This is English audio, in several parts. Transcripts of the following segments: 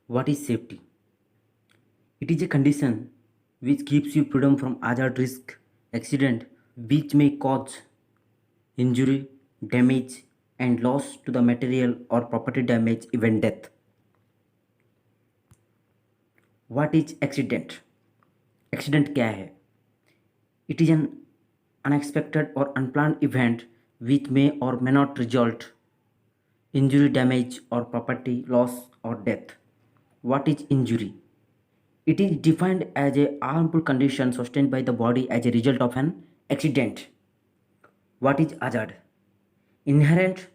What is safety? It is a condition which keeps you freedom from hazard, risk, accident, which may cause injury, damage, and loss to the material or property damage, even death. What is accident? Accident क्या है? It is an unexpected or unplanned event which may or may not result injury, damage, or property loss or death. What is injury? It is defined as a harmful condition sustained by the body as a result of an accident. What is hazard? Inherent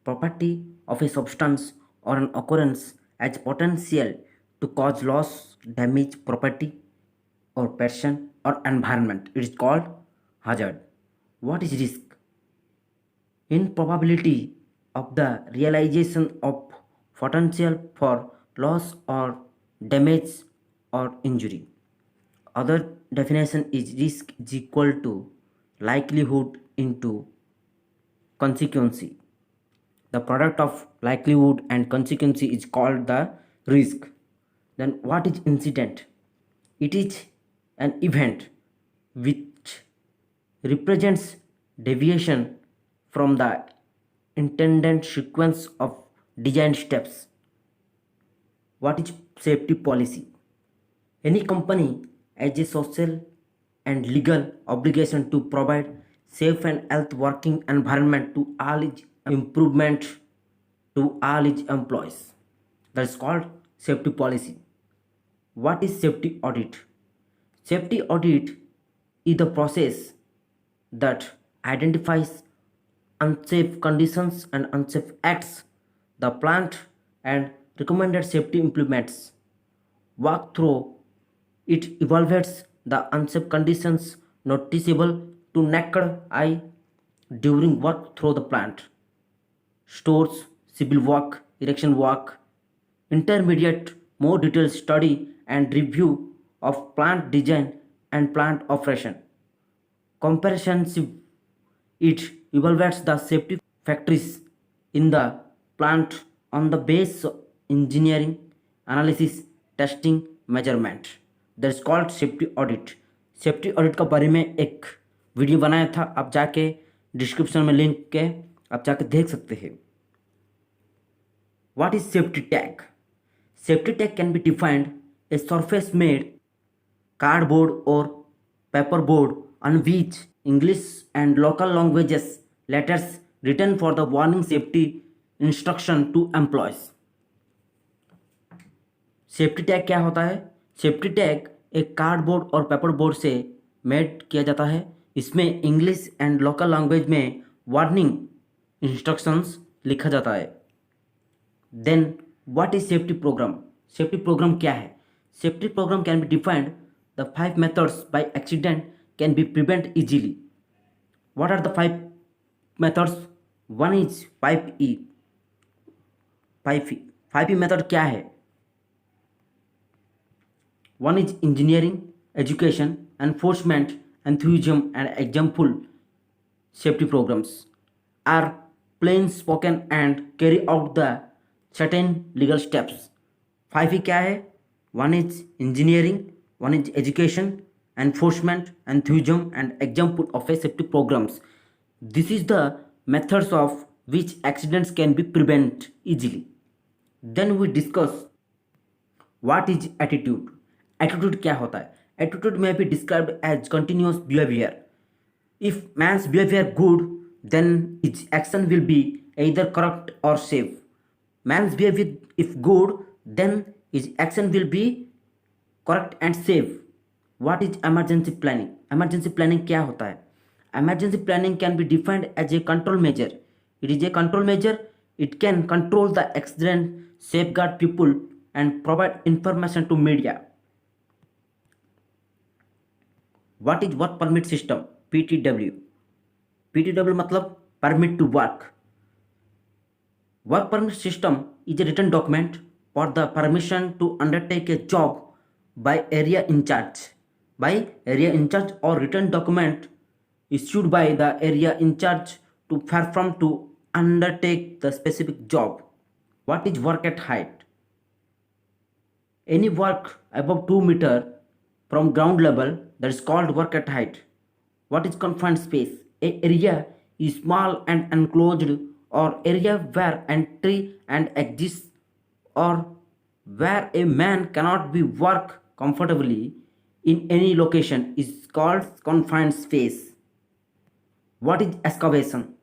property of a substance or an occurrence as potential to cause loss, damage, property, or person or environment. It is called hazard. What is risk? Improbability of the realization of potential for loss or damage or injury. Other definition is risk is equal to likelihood into consequence. The product of likelihood and consequence is called the risk. Then what is incident? It is an event which represents deviation from the intended sequence of design steps. What is safety policy? Any company has a social and legal obligation to provide safe and health working environment to all its improvement to all its employees. That is called safety policy. What is safety audit? Safety audit is the process that identifies unsafe conditions and unsafe acts, the plant and recommended safety implements. Walk through it evaluates the unsafe conditions noticeable to naked eye during work through the plant. Stores, civil work, erection work, intermediate, more detailed study and review of plant design and plant operation. Comprehensive, it evaluates the safety factors in the plant on the base of engineering, analysis, testing, measurement. That is called safety audit. Safety audit के बारे में एक video बनाया था, आप जाके description में link के आप जाके देख सकते हैं. What is safety tag? Safety tag can be defined a surface made cardboard or paperboard on which English and local languages letters written for the warning safety instruction to employees. Safety tag क्या होता है? Safety tag एक cardboard और paper board से made किया जाता है. इसमें इंग्लिश एंड लोकल लैंग्वेज में वार्निंग इंस्ट्रक्शंस लिखा जाता है. Then what is safety programme? Safety programme क्या है? Safety programme can be defined the 5 methods by accident can be prevent easily. What are the 5 methods? One is 5E. 5E method क्या है? One is engineering, education, enforcement, enthusiasm, and example safety programs are plain spoken and carry out the certain legal steps. 5 क्या है? One is engineering, one is education, enforcement, enthusiasm, and example of a safety programs. This is the methods of which accidents can be prevented easily. Then we discuss what is attitude. Attitude क्या होता है? Attitude may be described as continuous behaviour. If man's behaviour good then is action will be either correct or safe. Man's behavior if good then his action will be correct and safe. What is emergency planning? Emergency planning क्या होता है? Emergency planning can be defined as a control measure. It is a control measure. It can control the accident, safeguard people, and provide information to media. What is work permit system? PTW. PTW मतलब permit to work. Work permit system is a written document for the permission to undertake a job by area in charge. By area in charge or written document issued by the area in charge to perform to undertake the specific job. What is work at height? Any work above 2 meter from ground level, that is called work at height. What is confined space? A area is small and enclosed, or area where entry and exist, or where a man cannot be work comfortably in any location is called confined space. What is excavation?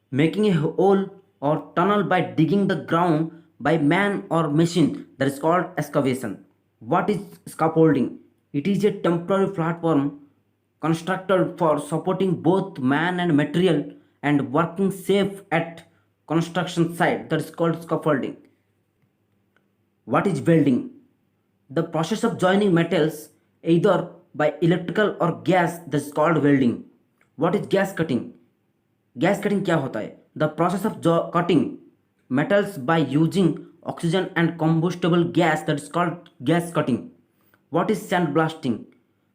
Making a hole or tunnel by digging the ground by man or machine, that is called excavation. What is scaffolding? It is a temporary platform constructed for supporting both man and material and working safe at construction site, that is called scaffolding. What is welding? The process of joining metals either by electrical or gas, that is called welding. What is gas cutting? Gas cutting क्या होता है? The process of cutting metals by using oxygen and combustible gas, that is called gas cutting. What is sandblasting?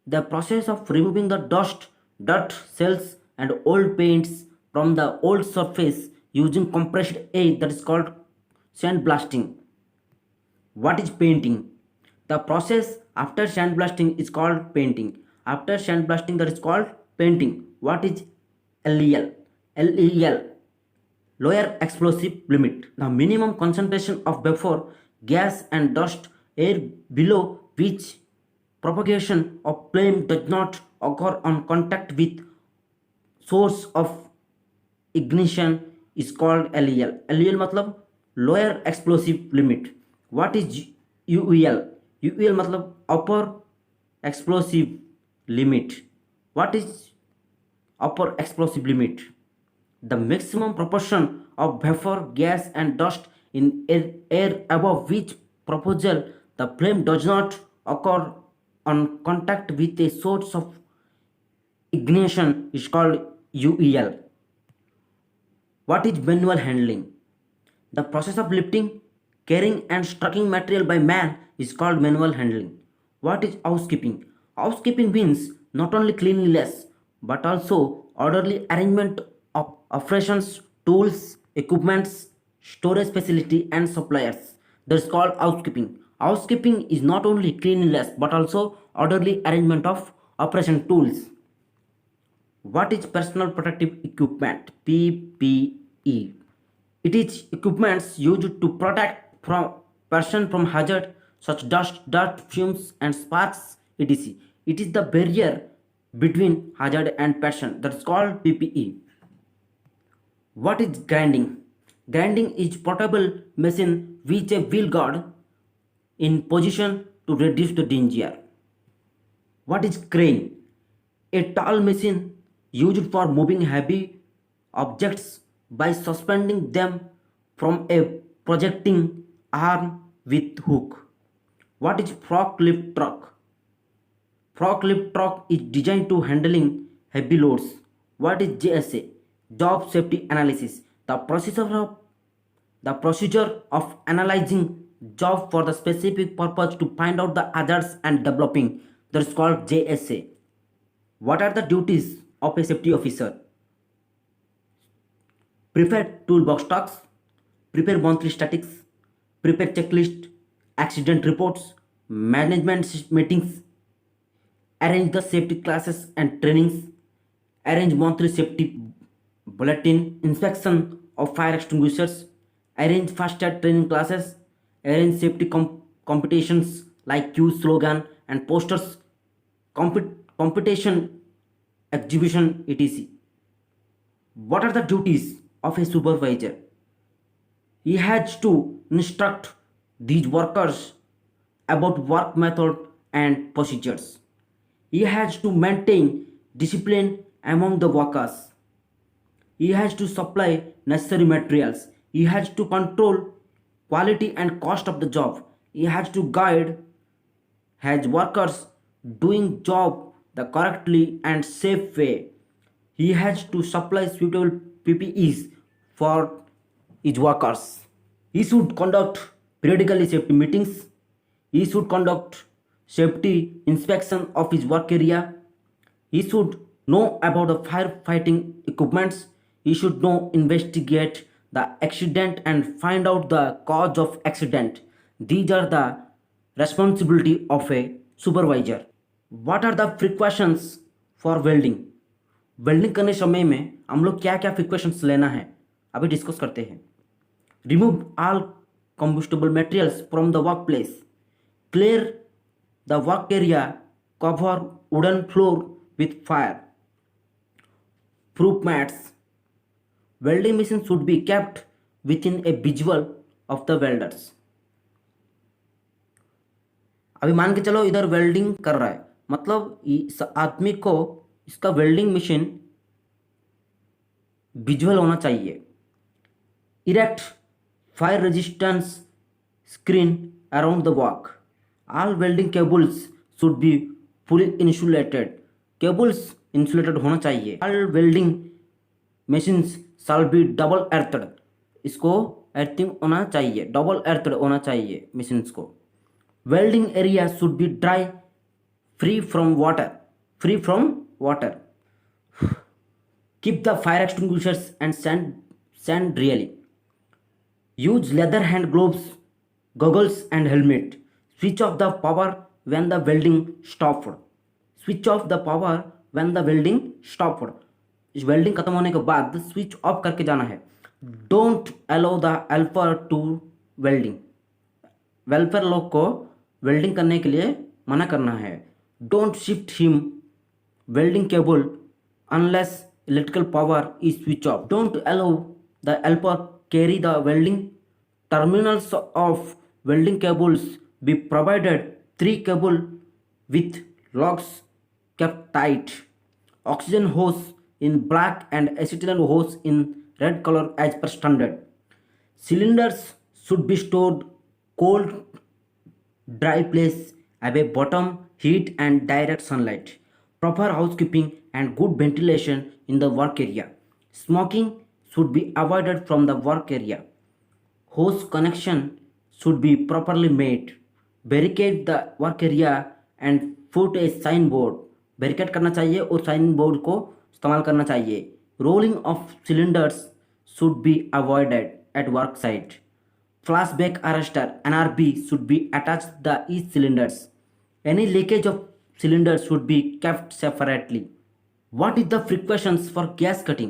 The process of removing the dust, dirt, cells and old paints from the old surface using compressed air, that is called sandblasting. What is painting? The process after sandblasting is called painting. After sandblasting, that is called painting. What is LEL? LEL, lower explosive limit. The minimum concentration of vapor, gas and dust air below which propagation of flame does not occur on contact with source of ignition is called LEL. LEL मतलब lower explosive limit. What is UEL? UEL मतलब upper explosive limit. What is upper explosive limit? The maximum proportion of vapor, gas and dust in air above which proposal the flame does not occur on contact with a source of ignition is called UEL. What is manual handling? The process of lifting, carrying and stacking material by man is called manual handling. What is housekeeping? Housekeeping means not only cleanliness but also orderly arrangement of operations, tools, equipments, storage facility and suppliers. That is called housekeeping. Housekeeping is not only cleanliness but also orderly arrangement of operation tools. What is personal protective equipment? PPE. It is equipments used to protect from person from hazard such dust, dirt, fumes and sparks, etc. It is the barrier between hazard and person, that is called PPE. What is grinding? Grinding is portable machine which a wheel guard in position to reduce the danger. What is crane? A tall machine used for moving heavy objects by suspending them from a projecting arm with hook. What is forklift truck? Forklift truck is designed to handling heavy loads. What is JSA? Job safety analysis. The procedure of analyzing job for the specific purpose to find out the hazards and developing. That is called JSA. What are the duties of a safety officer? Prepare toolbox talks, prepare monthly statistics, prepare checklist, accident reports, management meetings, arrange the safety classes and trainings, arrange monthly safety bulletin, inspection of fire extinguishers, arrange fast aid training classes, arrange safety competitions like Q slogan and posters, competition, exhibition, etc. What are the duties of a supervisor? He has to instruct these workers about work method and procedures. He has to maintain discipline among the workers. He has to supply necessary materials. He has to control quality and cost of the job. He has to guide his workers doing job the correctly and safe way. He has to supply suitable PPEs for his workers. He should conduct periodically safety meetings. He should conduct safety inspection of his work area. He should know about the firefighting equipments. He should know investigate the accident and find out the cause of accident. These are the responsibility of a supervisor. What are the precautions for welding? Welding करने समय में हम लोग क्या क्या precautions लेना है अभी डिस्कस करते हैं. Remove all combustible materials from the workplace. Clear the work area. Cover wooden floor with fire proof mats. Welding machine should be kept within a visual of the welders. अभी मान के चलो इधर वेल्डिंग कर रहा है, मतलब इस आदमी को इसका वेल्डिंग मशीन विजुअल होना चाहिए. Erect fire resistance screen around the work. All welding cables should be fully insulated. Cables insulated होना चाहिए. All welding machines shall be double earthed. इसको एर्थिंग होना चाहिए, डबल एर्थड होना चाहिए मशीन्स को. Welding area should be dry, free from water. Keep the fire extinguishers and sand really. Use leather hand gloves, goggles and helmet. Switch off the power when the welding stopped. Switch off the power when the welding stopped. इस welding खत्म होने के बाद switch off करके जाना है. Don't allow the helper to welding. Welfare लोग को वेल्डिंग करने के लिए मना करना है. Don't shift him welding cable unless electrical power is switched off. Don't allow the helper carry the welding. Terminals of welding cables be provided 3 cable with locks kept tight. Oxygen hose in black and acetylene hose in red color as per standard. Cylinders should be stored cold, dry place above bottom heat and direct sunlight. Proper housekeeping and good ventilation in the work area. Smoking should be avoided from the work area. Hose connection should be properly made. Barricade the work area and put a signboard. Barricade करना चाहिए और sign board को इस्तेमाल करना चाहिए. Rolling of cylinders should be avoided at work site. Flashback arrestor NRB should be attached to the each cylinders. Any leakage of cylinders should be kept separately. What is the precautions for gas cutting?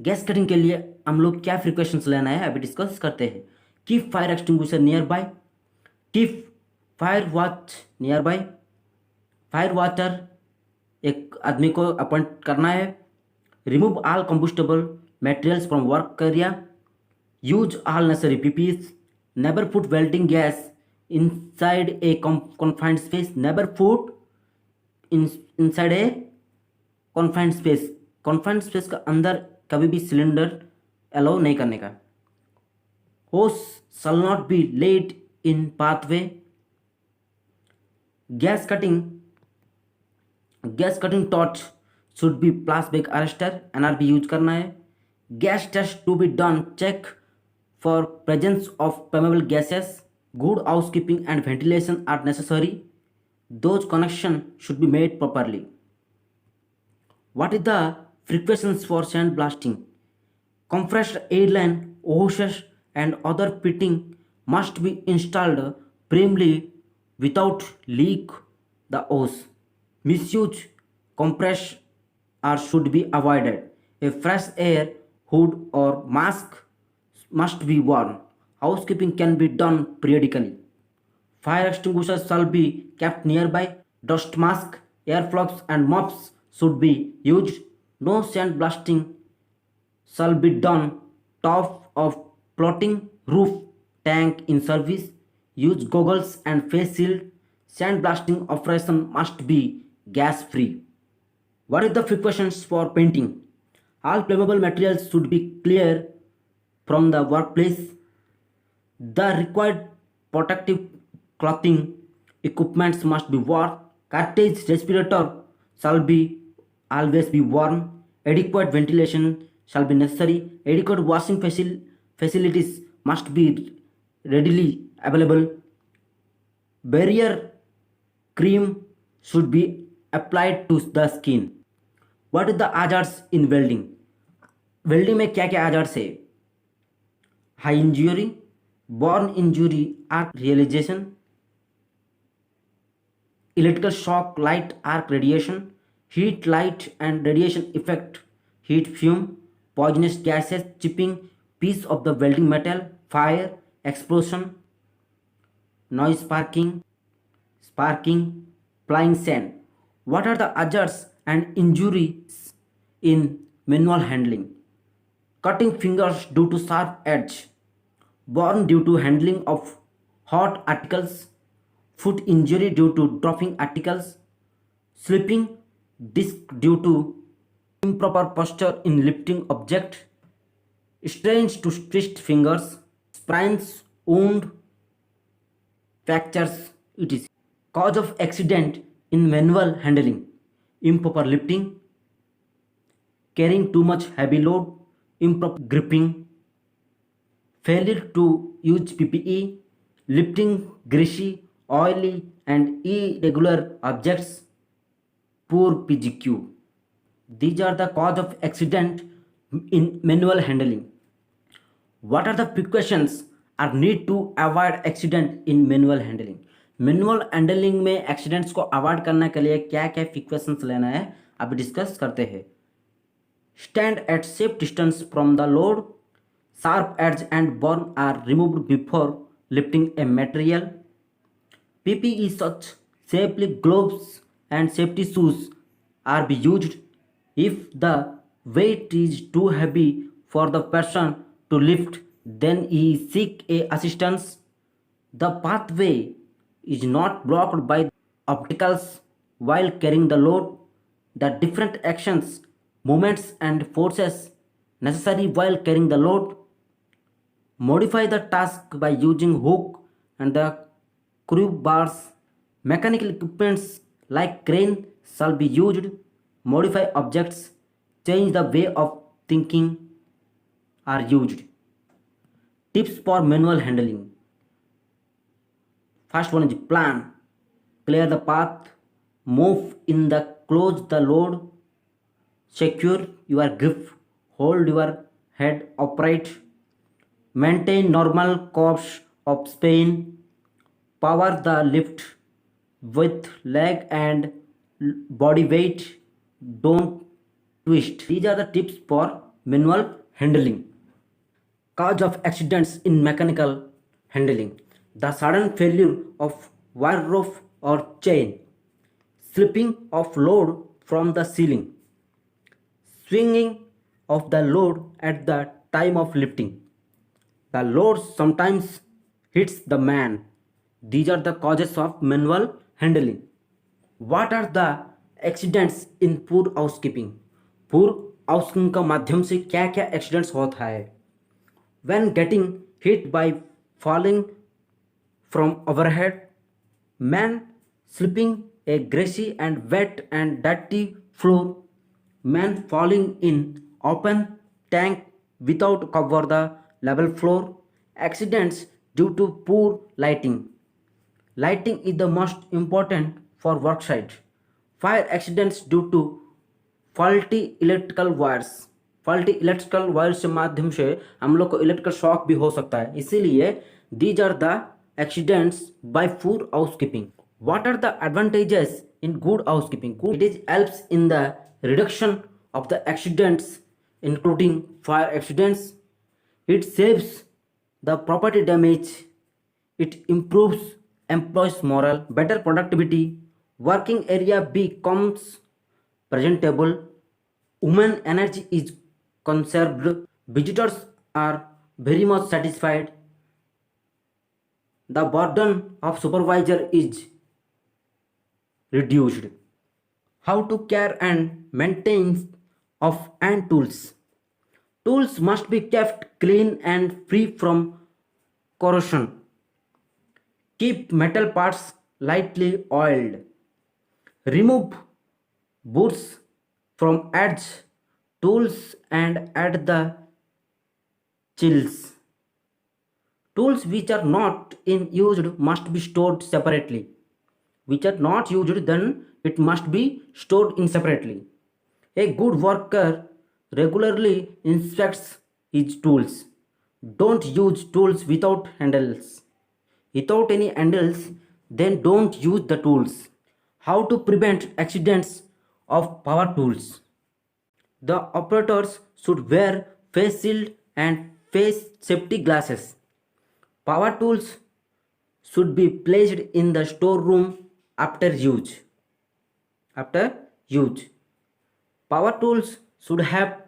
Gas cutting के लिए हम लोग क्या precautions लेना है अभी discuss करते हैं. Keep fire extinguisher nearby. Keep fire watch nearby. Fire watcher एक आदमी को अपॉइंट करना है. Remove all combustible materials from work area. Use all necessary PPEs. Never put welding gas inside a confined space. Never put inside a confined space. Confined space का अंदर कभी भी cylinder allow नहीं करने का. Hose shall not be laid in pathway. Gas cutting torch should be flashback arrester NRB use करना है. Gas test to be done. Check for presence of flammable gases. Good housekeeping and ventilation are necessary. Those connections should be made properly. What is the precautions for sandblasting? Compressed air line, hoses and other fitting must be installed firmly without leak the hose. Misuse compressed air should be avoided. A fresh air hood or mask must be worn. Housekeeping can be done periodically. Fire extinguishers shall be kept nearby. Dust mask, air plugs and mops should be used. No sandblasting shall be done top of floating roof tank in service. Use goggles and face shield. Sandblasting operation must be gas free. What is the precautions for painting? All flammable materials should be clear from the workplace. The required protective clothing equipments must be worn. Cartridge respirator shall be always be worn. Adequate ventilation shall be necessary. Adequate washing facilities must be readily available. Barrier cream should be applied to the skin. What is the hazards in welding? Welding में क्या क्या hazards है? High injury, burn injury or realization, electrical shock, light arc radiation, heat, light and radiation effect, heat fume, poisonous gases, chipping piece of the welding metal, fire, explosion, noise, sparking, flying sand. What are the hazards and injuries in manual handling? Cutting fingers due to sharp edge, burn due to handling of hot articles, foot injury due to dropping articles, slipping disc due to improper posture in lifting object, strains to twist fingers, sprains, wound, fractures, etc. Cause of accident in manual handling: improper lifting, carrying too much heavy load, improper gripping, failure to use PPE, lifting greasy, oily, and irregular objects, poor PGQ. These are the cause of accident in manual handling. What are the precautions are need to avoid accident in manual handling? Manual handling में accidents को avoid करने के लिए क्या क्या precautions लेना है अभी डिस्कस करते हैं. Stand at safe distance from the load, sharp edge and burn are removed before lifting a material. PPE such safety gloves and safety shoes are be used. If the weight is too heavy for the person to lift, then he seek a assistance. The pathway is not blocked by obstacles while carrying the load. The different actions, movements and forces necessary while carrying the load. Modify the task by using hook and the crew bars. Mechanical equipments like crane shall be used. Modify objects. Change the way of thinking are used. Tips for manual handling. First one is plan. Clear the path. Move in the close the load. Secure your grip. Hold your head upright. Maintain normal course of spin. Power the lift with leg and body weight. Don't twist. These are the tips for manual handling. Cause of accidents in mechanical handling: the sudden failure of wire rope or chain, slipping of load from the ceiling, swinging of the load at the time of lifting. The load sometimes hits the man. These are the causes of manual handling. What are the accidents in poor housekeeping? Poor housekeeping का माध्यम से क्या क्या accidents होता है? When getting hit by falling from overhead, man slipping a greasy and wet and dirty floor, man falling in open tank without cover the level floor, accidents due to poor lighting. Lighting is the most important for work site. Fire accidents due to faulty electrical wires. Faulty electrical wires के माध्यम से हम लोग को electrical shock भी हो सकता है, इसीलिए these are the accidents by poor housekeeping. What are the advantages in good housekeeping? It helps in the reduction of the accidents including fire accidents. It saves the property damage. It improves employees' morale, better productivity. Working area becomes presentable. Human energy is conserved. Visitors are very much satisfied. The burden of supervisor is reduced. How to care and maintain of hand tools. Tools must be kept clean and free from corrosion. Keep metal parts lightly oiled. Remove boots from edge tools and add the chills. Tools which are not in used must be stored separately. Which are not used, then it must be stored in separately. A good worker regularly inspects his tools. Don't use tools without handles. Without any handles, then don't use the tools. How to prevent accidents of power tools? The operators should wear face shield and face safety glasses. Power tools should be placed in the storeroom after use. After use, power tools should have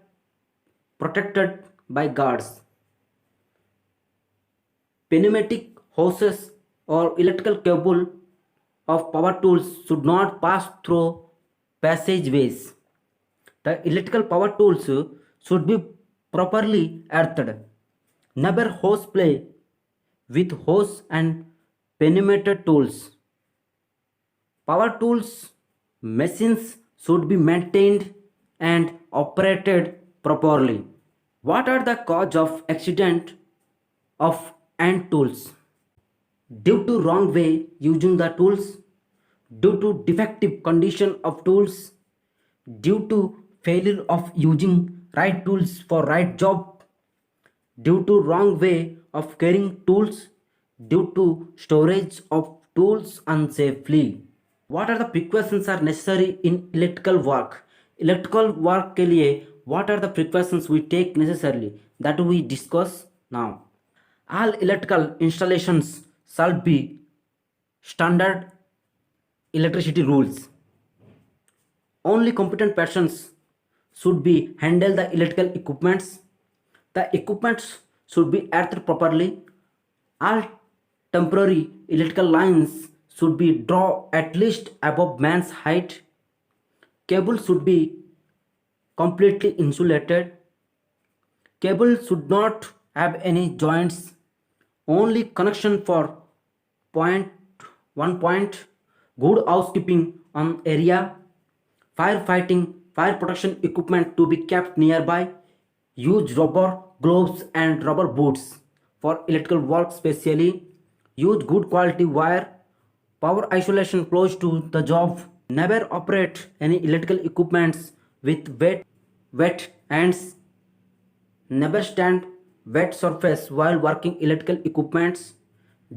protected by guards. Pneumatic hoses or electrical cable of power tools should not pass through passageways. The electrical power tools should be properly earthed. Never hose play with hose and pneumatic tools. Power tools machines should be maintained and operated properly. What are the cause of accident of hand tools? Due to wrong way using the tools, due to defective condition of tools, due to failure of using right tools for right job, due to wrong way of carrying tools, due to storage of tools unsafely. What are the precautions are necessary in electrical work? Electrical work के लिए what are the precautions we take necessarily that we discuss now. All electrical installations shall be standard electricity rules. Only competent persons should be handle the electrical equipments. The equipments should be earthed properly. All temporary electrical lines should be drawn at least above man's height. Cable should be completely insulated. Cable should not have any joints. Only connection for point one point. Good housekeeping on area. Firefighting, fire protection equipment to be kept nearby. Use rubber gloves and rubber boots for electrical work specially. Use good quality wire. Power isolation close to the job. Never operate any electrical equipments with wet hands. Never stand wet surface while working electrical equipments.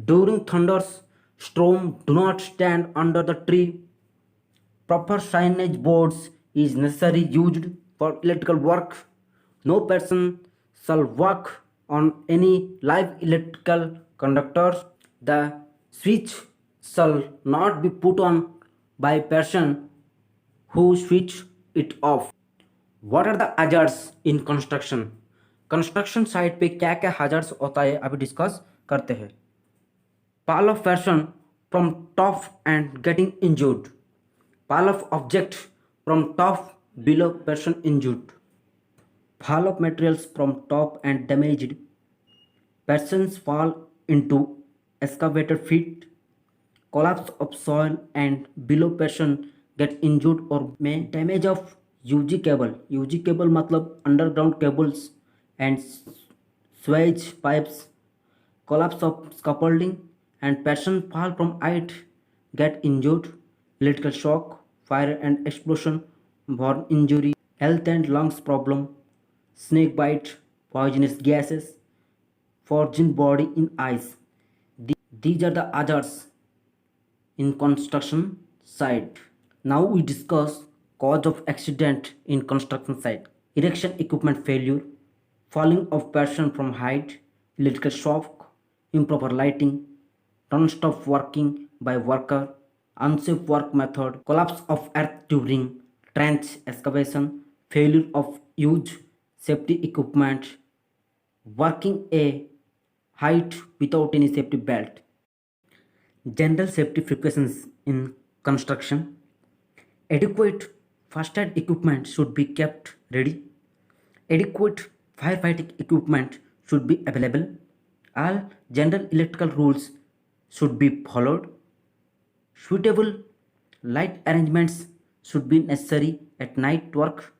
During thunders, storm, do not stand under the tree. Proper signage boards is necessary used for electrical work. No person shall work on any live electrical conductors. The switch shall not be put on by person who switch it off. What are the hazards in construction? Construction site पे क्या क्या hazards होता है अभी discuss करते हैं. Fall of person from top and getting injured. Fall of object from top below person injured. Fall of materials from top and damaged. Persons fall into excavated pit. Collapse of soil and below person get injured or may damage of UG cable. UG cable मतलब underground cables and swage pipes. Collapse of scaffolding and person fall from height get injured. Electrical shock, fire and explosion, burn injury, health and lungs problem, snake bite, poisonous gases, forging body in eyes. These are the hazards in construction site. Now we discuss cause of accident in construction site. Erection equipment failure, falling of person from height, electrical shock, improper lighting, non-stop working by worker, unsafe work method, collapse of earth during trench excavation, failure of use safety equipment, working a height without any safety belt. General safety precautions in construction. Adequate first aid equipment should be kept ready. Adequate firefighting equipment should be available. All general electrical rules should be followed. Suitable light arrangements should be necessary at night work.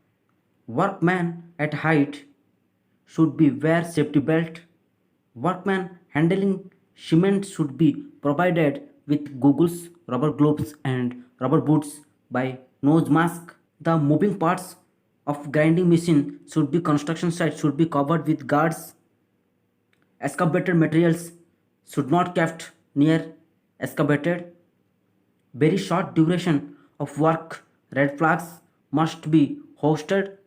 Workman at height should be wear safety belt. Workman handling cement should be provided with goggles, rubber gloves and rubber boots by nose mask. The moving parts of grinding machine should be construction site should be covered with guards. Excavated materials should not kept near excavated. very short duration of work, red flags must be hosted,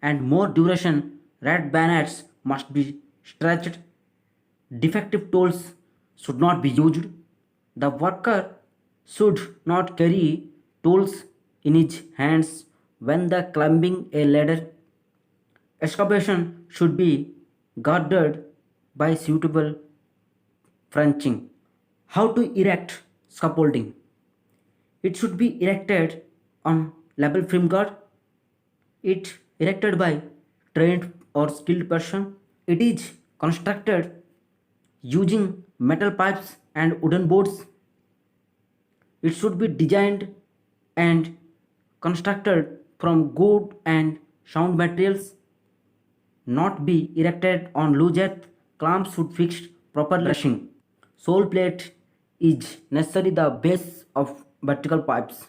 and more duration, red banners must be stretched. Defective tools should not be used. The worker should not carry tools in his hands when the climbing a ladder. Excavation should be guarded by suitable frenching. How to erect scaffolding? It should be erected on level framework. It erected by trained or skilled person. It is constructed using metal pipes and wooden boards. It should be designed and constructed from good and sound materials, not be erected on loose earth. Clamps should fixed properly. Brushing. Sole plate is necessary the base of vertical pipes.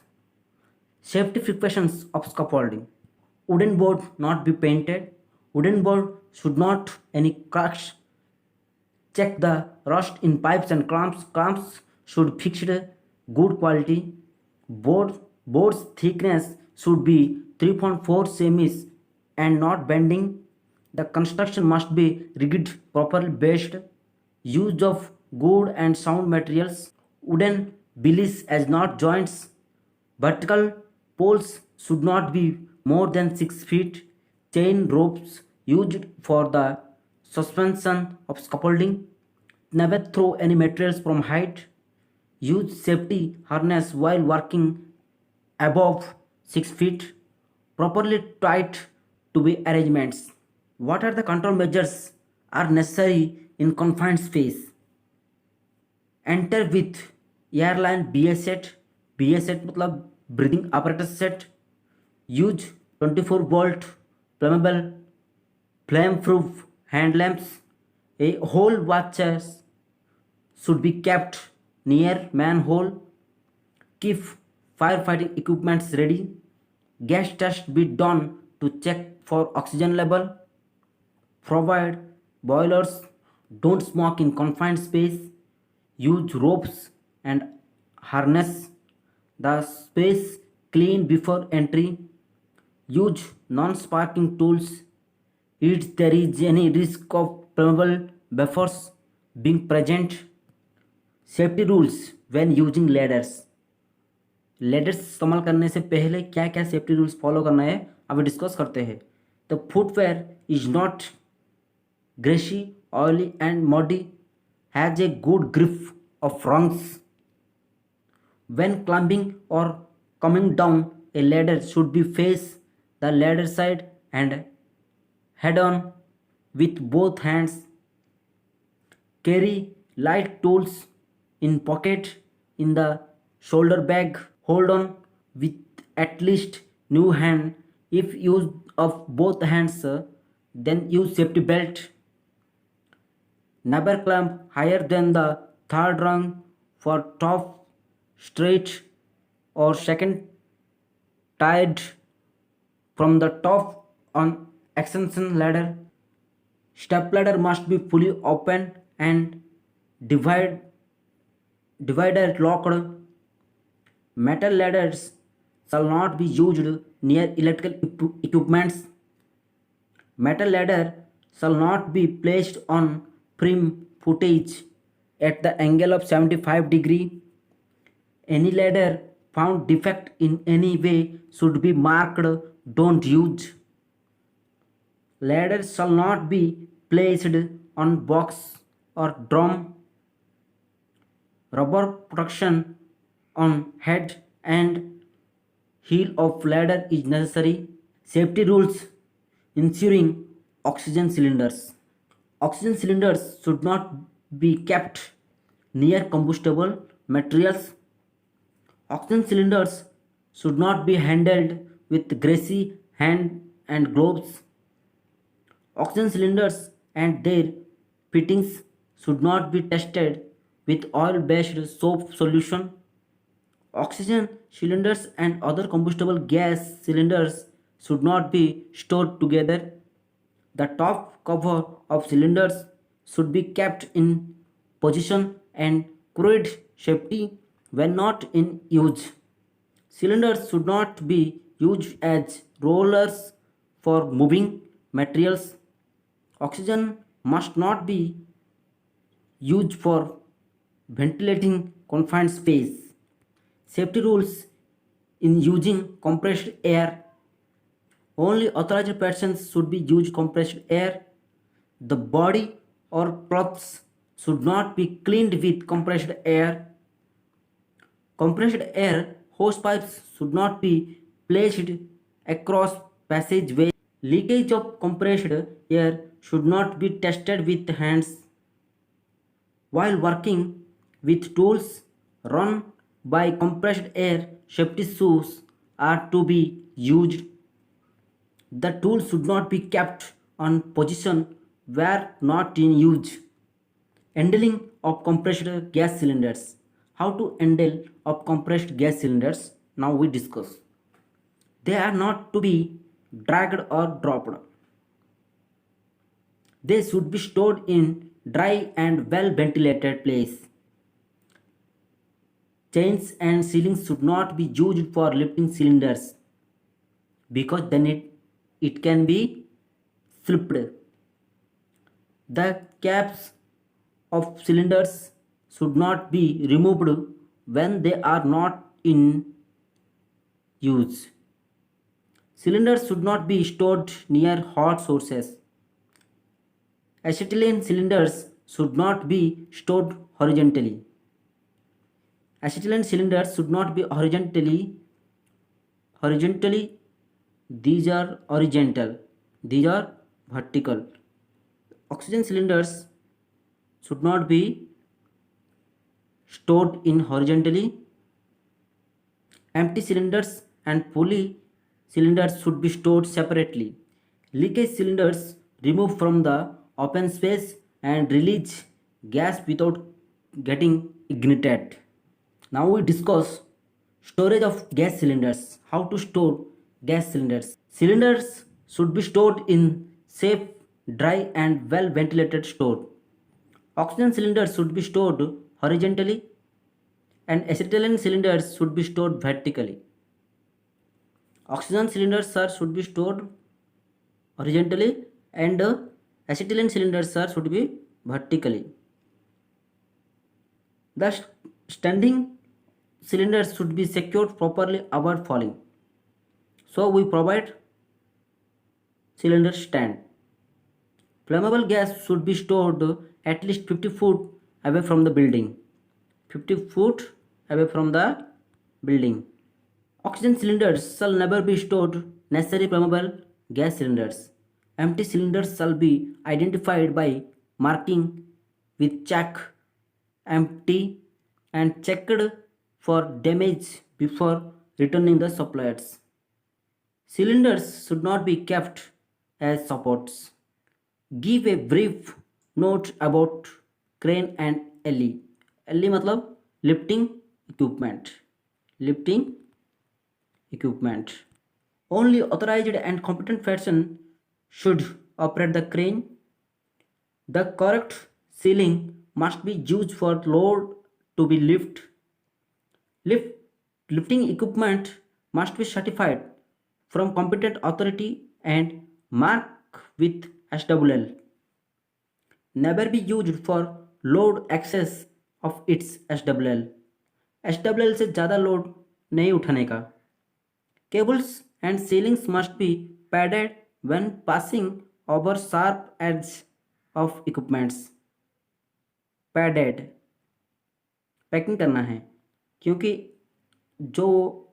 Safety precautions of scaffolding. Wooden board not be painted. Wooden board should not any cracks. Check the rust in pipes and clamps. Clamps should fixed good quality. Board's thickness should be 3.4 cm and not bending. The construction must be rigid, properly based. Use of good and sound materials. Wooden billies as not joints. Vertical poles should not be more than 6 feet. Chain ropes used for the suspension of scaffolding. Never throw any materials from height. Use safety harness while working above 6 feet. Properly tight to be arrangements. What are the control measures are necessary in confined space? Enter with airline BS set. BS set मतलब breathing apparatus set. Use 24-volt flammable flame proof hand lamps. A hole watches should be kept near manhole. Keep firefighting equipments ready. Gas test be done to check for oxygen level. Provide boilers. Don't smoke in confined space. Use ropes and harness the space clean before entry. Use non-sparking tools. If there is any risk of flammable buffers being present. Safety rules when using ladders. Ladders इस्तेमाल करने से पहले क्या क्या safety rules follow करना है अभी discuss करते हैं. The footwear is not greasy oily and muddy has a good grip of rungs. When climbing or coming down a ladder should be face the ladder side and head on with both hands. Carry light tools in pocket in the shoulder bag. Hold on with at least new hand. If use of both hands, then use safety belt. Never climb higher than the third rung for top straight or second tied from the top on ascension ladder. Step ladder must be fully open and divider locked. Metal ladders shall not be used near electrical equipments. Metal ladder shall not be placed on prim footage at the angle of 75 degree. Any ladder found defect in any way should be marked don't use. Ladders shall not be placed on box or drum. Rubber protection on head and heel of ladder is necessary. Safety rules ensuring oxygen cylinders. Oxygen cylinders should not be kept near combustible materials. Oxygen cylinders should not be handled with greasy hand and gloves. Oxygen cylinders and their fittings should not be tested with oil-based soap solution. Oxygen cylinders and other combustible gas cylinders should not be stored together. The top cover of cylinders should be kept in position and corrode safety when not in use. Cylinders should not be used as rollers for moving materials. Oxygen must not be used for ventilating confined space. Safety rules in using compressed air. Only authorized persons should be used compressed air. The body or clothes should not be cleaned with compressed air. Compressed air hose pipes should not be placed across passageways. Leakage of compressed air should not be tested with hands. While working with tools run by compressed air, safety shoes are to be used. The tool should not be kept on position where not in use. Handling of compressed gas cylinders. How to handle of compressed gas cylinders? Now we discuss. They are not to be dragged or dropped. They should be stored in dry and well ventilated place. Chains and ceilings should not be used for lifting cylinders because then it can be slipped. The caps of cylinders should not be removed when they are not in use. Cylinders should not be stored near hot sources. Acetylene cylinders should not be stored horizontally. Acetylene cylinders should not be horizontally. These are horizontal. These are vertical. Oxygen cylinders should not be stored in horizontally. Empty cylinders and fully cylinders should be stored separately. Leakage cylinders remove from the open space and release gas without getting ignited. Now we discuss storage of gas cylinders. How to store gas cylinders. Cylinders should be stored in safe, dry and well ventilated store. Oxygen cylinders should be stored horizontally and acetylene cylinders should be stored vertically. Oxygen cylinders should be stored horizontally and acetylene cylinders should be vertically. The standing cylinders should be secured properly avoid falling. So we provide cylinder stand. Flammable gas should be stored at least 50 feet away from the building. 50 feet away from the building. Oxygen cylinders shall never be stored necessary flammable gas cylinders. Empty cylinders shall be identified by marking with check empty and checked for damage before returning the suppliers. Cylinders should not be kept as supports. Give a brief note about crane and LE. LE मतलब lifting equipment. Lifting equipment. Only authorized and competent person should operate the crane. The correct ceiling must be used for load to be lifting equipment must be certified from competent authority and marked with SWL. Never be used for load excess of its SWL. SWL से ज़्यादा load नहीं उठाने का. Cables and ceilings must be padded when passing over sharp edge of equipments. Padded. Packing करना है क्योंकि जो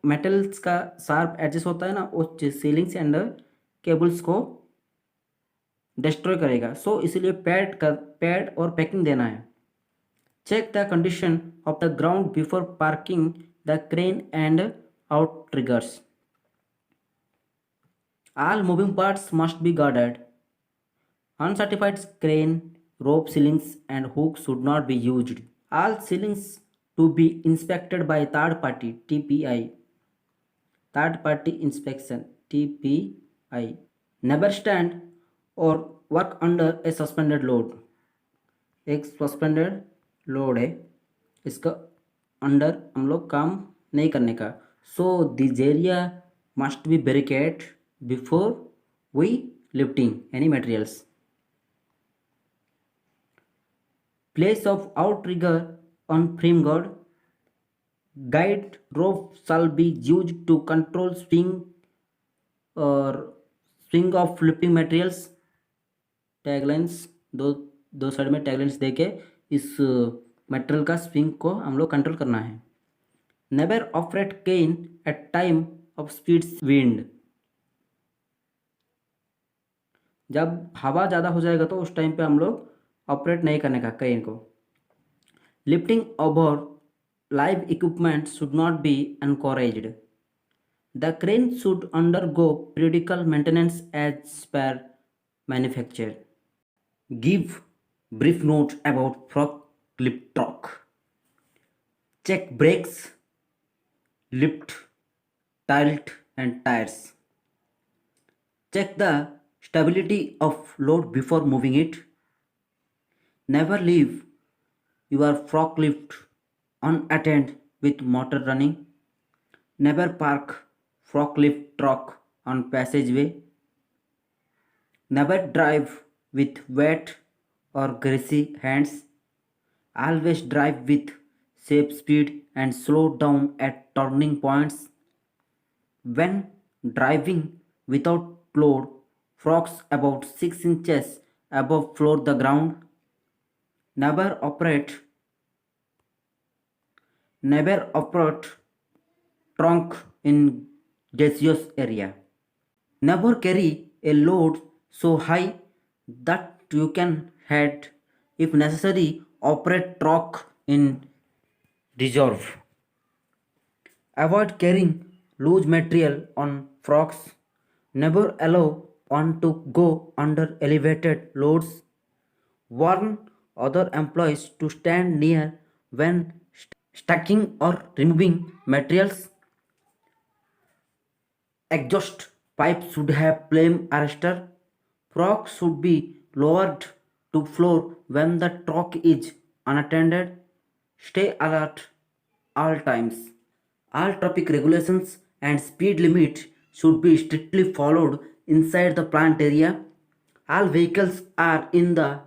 metals का शार्प एडजस्ट होता है ना वो सीलिंग्स एंड केबल्स को डिस्ट्रॉय करेगा. सो इसीलिए पैड और पैकिंग देना है. Check the condition of the ground before parking the crane and outriggers. All moving parts must be guarded. Uncertified crane, rope ceilings and hooks should not be used. All ceilings to be inspected by third party TPI. Third party inspection TPI. Never stand or work under a suspended load. एक suspended load है, इसका under हम लोग काम नहीं करने का. So this area must be barricade before we lifting any materials. Place of outrigger on frame guard. Guide rope shall be used to control or swing of lifting materials. Taglines दो दो side में taglines देके इस material का swing को हम लोग control करना है. Never operate crane at time of speeds wind. जब हवा ज़्यादा हो जाएगा तो उस टाइम पे हम लोग ऑपरेट नहीं करने का केन को. Lifting over live equipment should not be encouraged. The crane should undergo periodical maintenance as per manufacturer. Give brief note about forklift torque. Check brakes, lift, tilt and tires. Check the stability of load before moving it. Never leave your forklift unattended with motor running. Never park forklift truck on passageway. Never drive with wet or greasy hands. Always drive with safe speed and slow down at turning points. When driving without load, forks about 6 inches above floor the ground. Never operate trunk in gaseous area. Never carry a load so high that you can head. If necessary, operate truck in reserve. Avoid carrying loose material on forks. Never allow one to go under elevated loads. Warn other employees to stand near when stacking or removing materials. Exhaust pipe should have flame arrestor. Fork should be lowered to floor when the truck is unattended. Stay alert all times. All traffic regulations and speed limit should be strictly followed inside the plant area. All vehicles are in the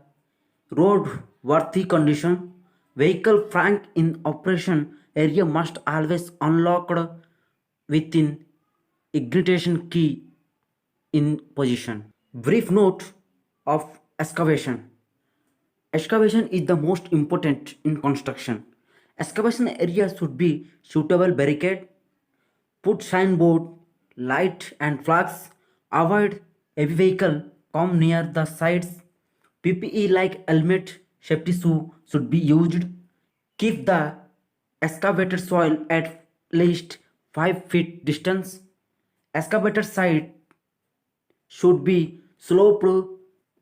roadworthy condition. Vehicle frank in operation area must always unlocked within ignition key in position. Brief note of excavation. Excavation is the most important in construction. Excavation area should be suitable barricade. Put signboard, light and flags. Avoid heavy vehicle come near the sides. PPE like helmet, safety shoe should be used. Keep the excavated soil at least 5 feet distance. Excavated site should be sloped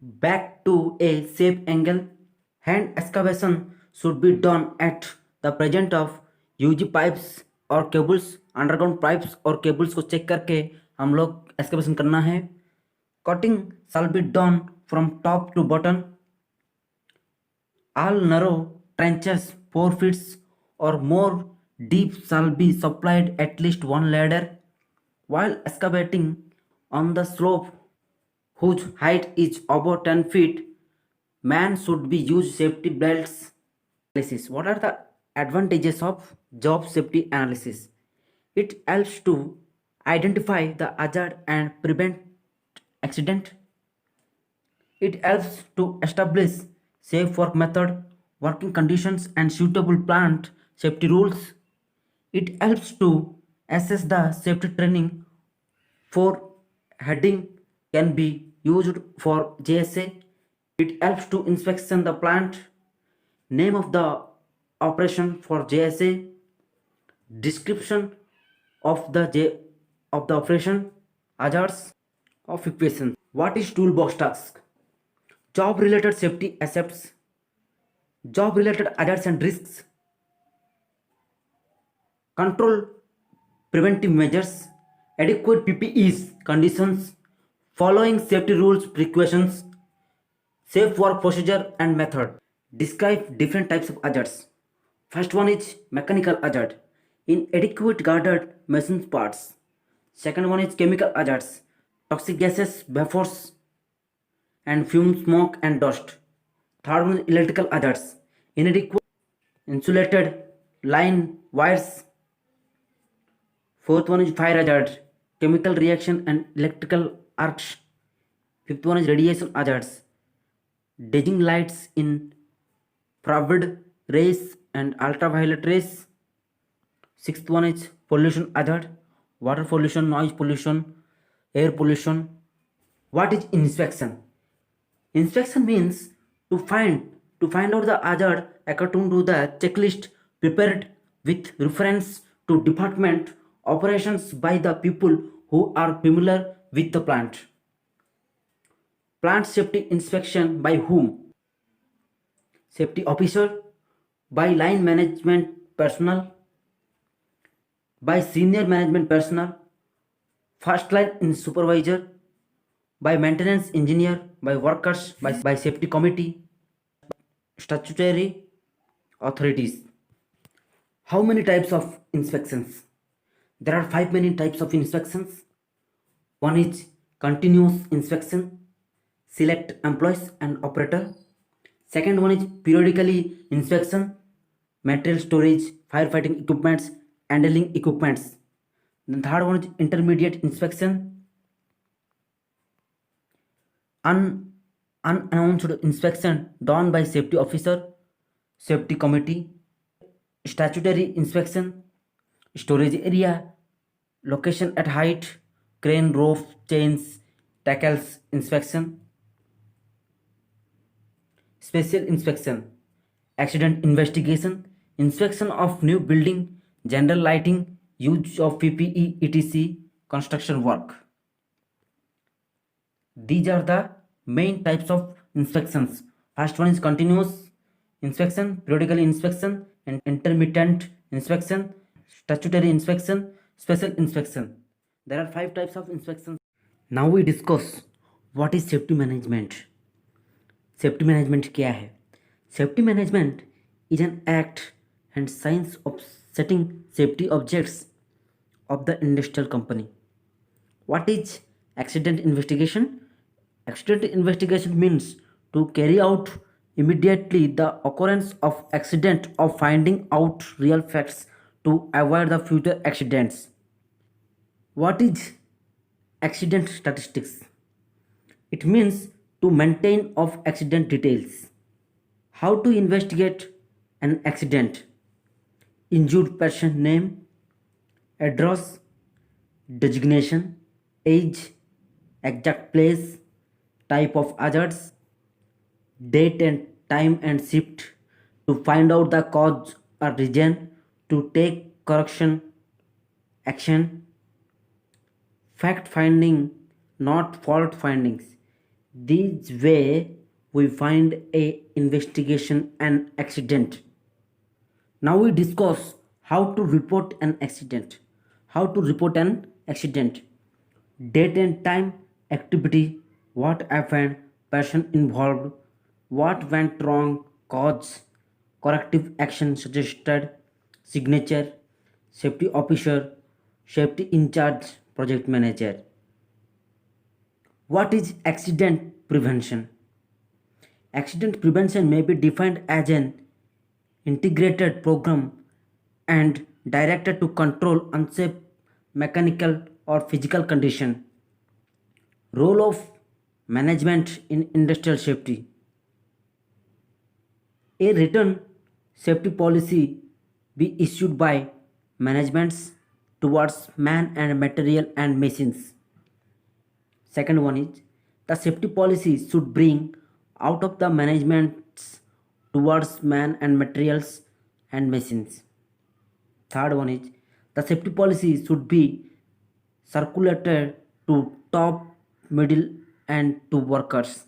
back to a safe angle. Hand excavation should be done at the presence of UG pipes और cables. Underground pipes और cables को check करके हम लोग excavation करना है. Cutting shall be done from top to bottom. All narrow trenches 4 feet or more deep shall be supplied at least one ladder. While excavating on the slope whose height is above 10 feet, man should be use safety belts. Analysis. What are the advantages of job safety analysis? It helps to identify the hazard and prevent accident. It helps to establish safe work method, working conditions and suitable plant safety rules. It helps to assess the safety training for heading can be used for JSA. It helps to inspection the plant, name of the operation for JSA, description of the operation, hazards of equation. What is toolbox task? Job related safety aspects, job related hazards and risks, control preventive measures, adequate PPEs conditions, following safety rules precautions, safe work procedure and method. Describe different types of hazards. First one is mechanical hazard, inadequate guarded machine parts. Second one is chemical hazards, toxic gases, vapors and fume, smoke and dust. Third one is electrical hazards, inadequate insulated line wires. Fourth one is fire hazard, chemical reaction and electrical arcs. Fifth one is radiation hazards, daging lights in infrared rays and ultraviolet rays. Sixth one is pollution hazard, water pollution, noise pollution, air pollution. What is inspection? Inspection means to find out the hazard according to the checklist prepared with reference to department operations by the people who are familiar with the plant. Plant safety inspection by whom? Safety officer, by line management personnel, by senior management personnel, first line in supervisor, by maintenance engineer, by workers, by safety committee, statutory authorities. How many types of inspections? There are five many types of inspections. One is continuous inspection, select employees and operator. Second one is periodically inspection, material storage, firefighting equipments, handling equipments. The third one is intermediate inspection, unannounced inspection done by safety officer, safety committee. Statutory inspection, storage area, location at height, crane, roof, chains, tackles inspection. Special inspection, accident investigation, inspection of new building, general lighting, use of PPE, etc., construction work. These are the main types of inspections. First one is continuous inspection, periodical inspection, and intermittent inspection, statutory inspection, special inspection. There are five types of inspections. Now we discuss what is safety management. Safety management क्या है? Safety management is an act and science of setting safety objects of the industrial company. What is accident investigation? Accident investigation means to carry out immediately the occurrence of accident or finding out real facts to avoid the future accidents. What is accident statistics? It means to maintain of accident details. How to investigate an accident? Injured person name, address, designation, age, exact place, type of hazards, date and time and shift, to find out the cause or reason, to take correction action, fact finding, not fault findings. This way we find a investigation an accident. Now we discuss how to report an accident. How to report an accident? Date and time, activity, what happened, person involved, what went wrong, cause, corrective action suggested, signature, safety officer, safety in charge, project manager. What is accident prevention? Accident prevention may be defined as an integrated program and directed to control unsafe mechanical or physical condition. Role of management in industrial safety. A written safety policy be issued by managements towards man and material and machines. Second one is the safety policy should bring out of the managements towards man and materials and machines. Third one is the safety policy should be circulated to top, middle and to workers.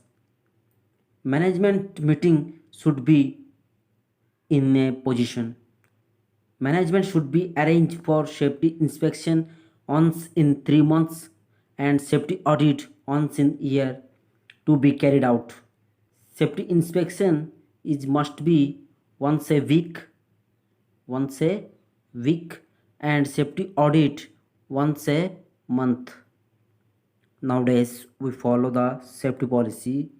Management meeting should be in a position. Management should be arranged for safety inspection once in 3 months and safety audit once in year to be carried out. Safety inspection is must be once a week once a week, and safety audit once a month. Nowadays, we follow the safety policy.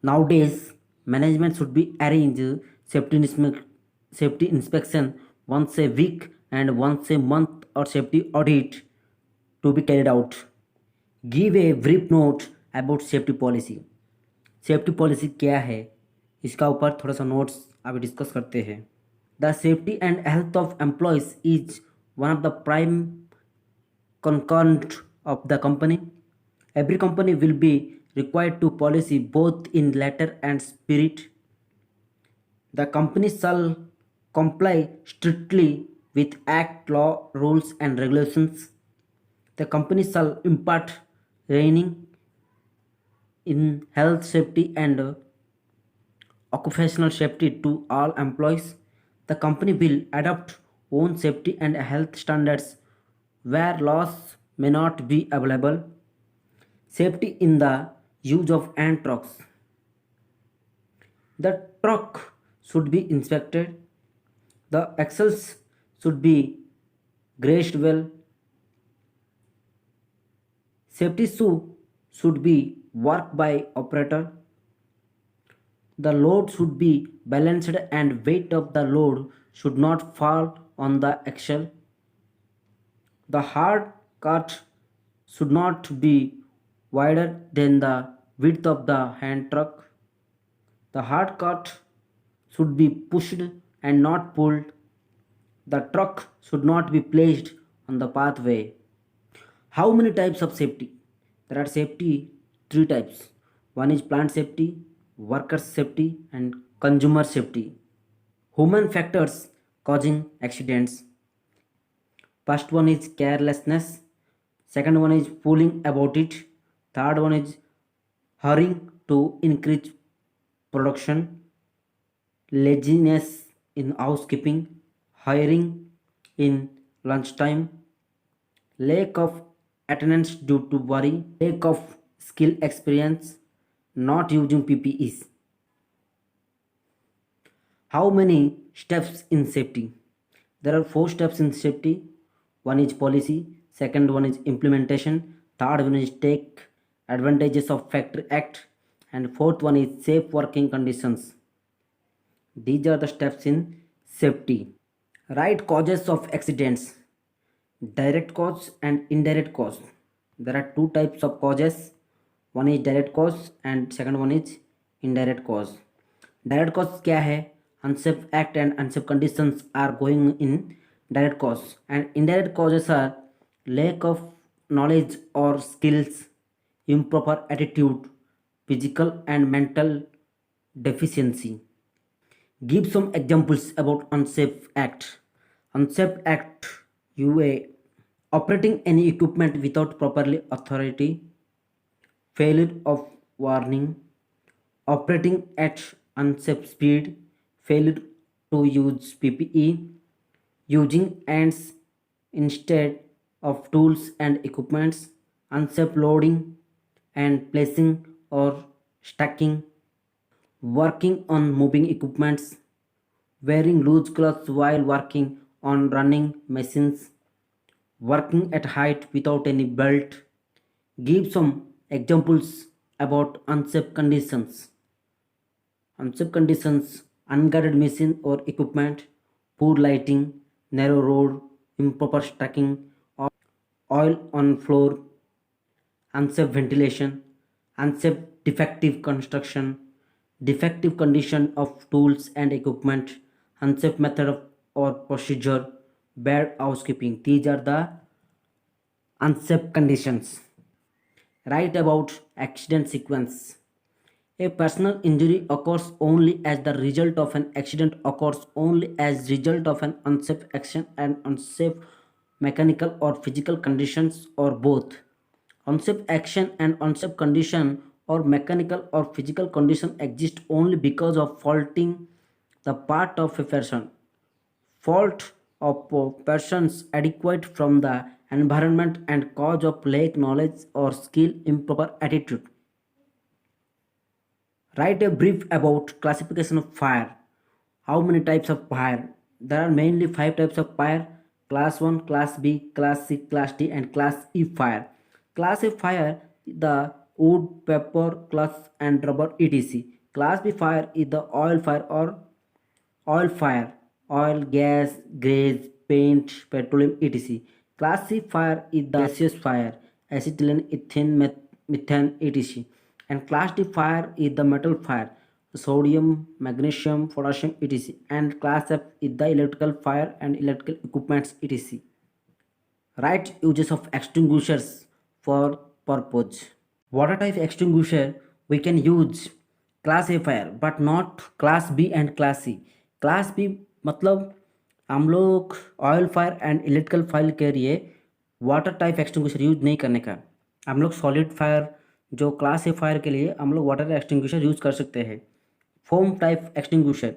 Nowadays, management should be arrange safety inspection once a week and once a month or safety audit to be carried out. Give a brief note about safety policy. Safety policy क्या है, इसका ऊपर थोड़ा सा notes अभी discuss करते हैं. The safety and health of employees is one of the prime concurrent of the company. Every company will be required to policy both in letter and spirit. The company shall comply strictly with act, law, rules and regulations. The company shall impart training in health, safety and occupational safety to all employees. The company will adopt own safety and health standards where laws may not be available. Safety in the use of hand trucks. The truck should be inspected. The axles should be greased well. Safety shoe should be worked by operator. The load should be balanced and weight of the load should not fall on the axle. The hard cart should not be wider than the width of the hand truck. The hard cart should be pushed and not pulled. The truck should not be placed on the pathway. How many types of safety? There are safety three types. One is plant safety, worker safety, and consumer safety. Human factors causing accidents. First one is carelessness. Second one is fooling about it. Third one is hurrying to increase production. Laziness in housekeeping. Hiring in lunchtime. Lack of attendance due to worry. Lack of skill experience. Not using PPEs. How many steps in safety? There are 4 steps in safety. One is policy, second one is implementation, third one is take advantages of factory act, and fourth one is safe working conditions. These are the steps in safety. Right causes of accidents. Direct cause and indirect cause. There are 2 types of causes. One is direct cause and second one is indirect cause. Direct cause क्या है? Unsafe act and unsafe conditions are going in direct cause, and indirect causes are lack of knowledge or skills, improper attitude, physical and mental deficiency. Give some examples about unsafe act. Unsafe act: UA, operating any equipment without properly authority, failure of warning, operating at unsafe speed, failure to use PPE, using ants instead of tools and equipments, unsafe loading and placing or stacking, working on moving equipments, wearing loose clothes while working on running machines, working at height without any belt. Give some examples about unsafe conditions. Unsafe conditions: unguarded machine or equipment, poor lighting, narrow road, improper stacking, oil on floor, unsafe ventilation, unsafe defective construction, defective condition of tools and equipment, unsafe method of or procedure, bad housekeeping. These are the unsafe conditions. Write about accident sequence. A personal injury occurs only as the result of an accident occurs only as result of an unsafe action and unsafe mechanical or physical conditions or both. Unsafe action and unsafe condition or mechanical or physical condition exist only because of faulting the part of a person. Fault of persons adequate from the environment and cause of lack knowledge or skill, improper attitude. Write a brief about classification of fire. How many types of fire? There are mainly 5 types of fire: class 1, class B, class C, class D, and class E fire. Class A fire, the wood, pepper, cloth, and rubber, etc. Class B fire is the oil fire or oil fire, oil, gas, grease, paint, petroleum, etc. Class C fire is the gaseous fire, acetylene, ethane, methane, etc. And class D fire is the metal fire, sodium, magnesium, potassium, etc. And class F is the electrical fire and electrical equipments, etc. Right uses of extinguishers for purpose. Water type extinguisher we can use class A fire but not class B and class C. Class B मतलब हम लोग oil fire and electrical fire के लिए water type extinguisher use नहीं करने का। हम लोग सॉलिड फायर जो क्लास ए फायर के लिए हम लोग वाटर एक्सटिंग्विशर यूज कर सकते हैं। Foam type extinguisher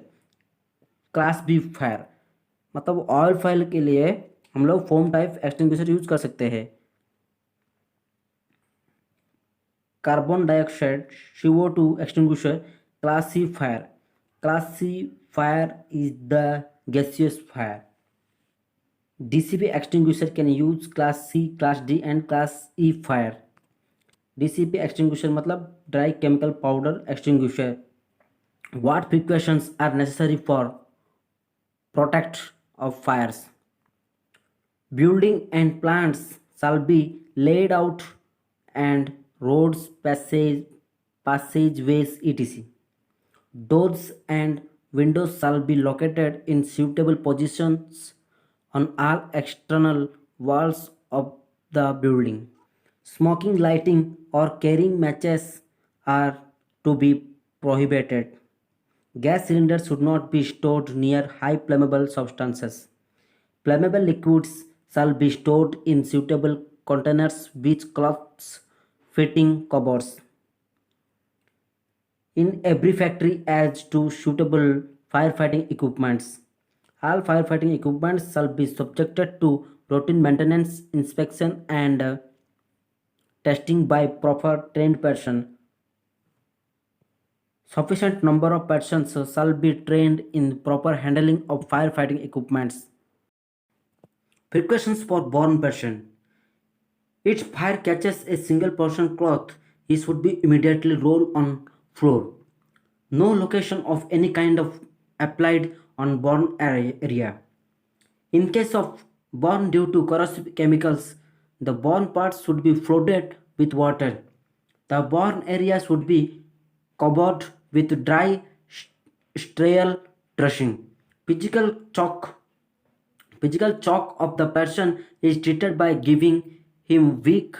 class B fire मतलब ऑयल फायर के लिए हम लोग फोम टाइप एक्सटिंग्विशर यूज कर सकते हैं। Carbon dioxide CO2 extinguisher class C fire. Class C fire is the gaseous fire. DCP extinguisher can use class C, class D and class E fire. DCP extinguisher मतलब dry chemical powder extinguisher. What precautions are necessary for protect of fires? Building and plants shall be laid out and roads, passageways, etc. Doors and windows shall be located in suitable positions on all external walls of the building. Smoking, lighting, or carrying matches are to be prohibited. Gas cylinders should not be stored near high flammable substances. Flammable liquids shall be stored in suitable containers with cloths fitting cupboards in every factory as to suitable firefighting equipments. All firefighting equipments shall be subjected to routine maintenance, inspection, and testing by proper trained person. Sufficient number of persons shall be trained in proper handling of firefighting equipments. Precautions for burn person. If fire catches a single person cloth, he should be immediately rolled on floor. No lotion of any kind of applied on burn area. In case of burn due to corrosive chemicals, the burn parts should be flooded with water. The burn area should be covered with dry sterile dressing. Physical chalk Physical shock of the person is treated by giving him weak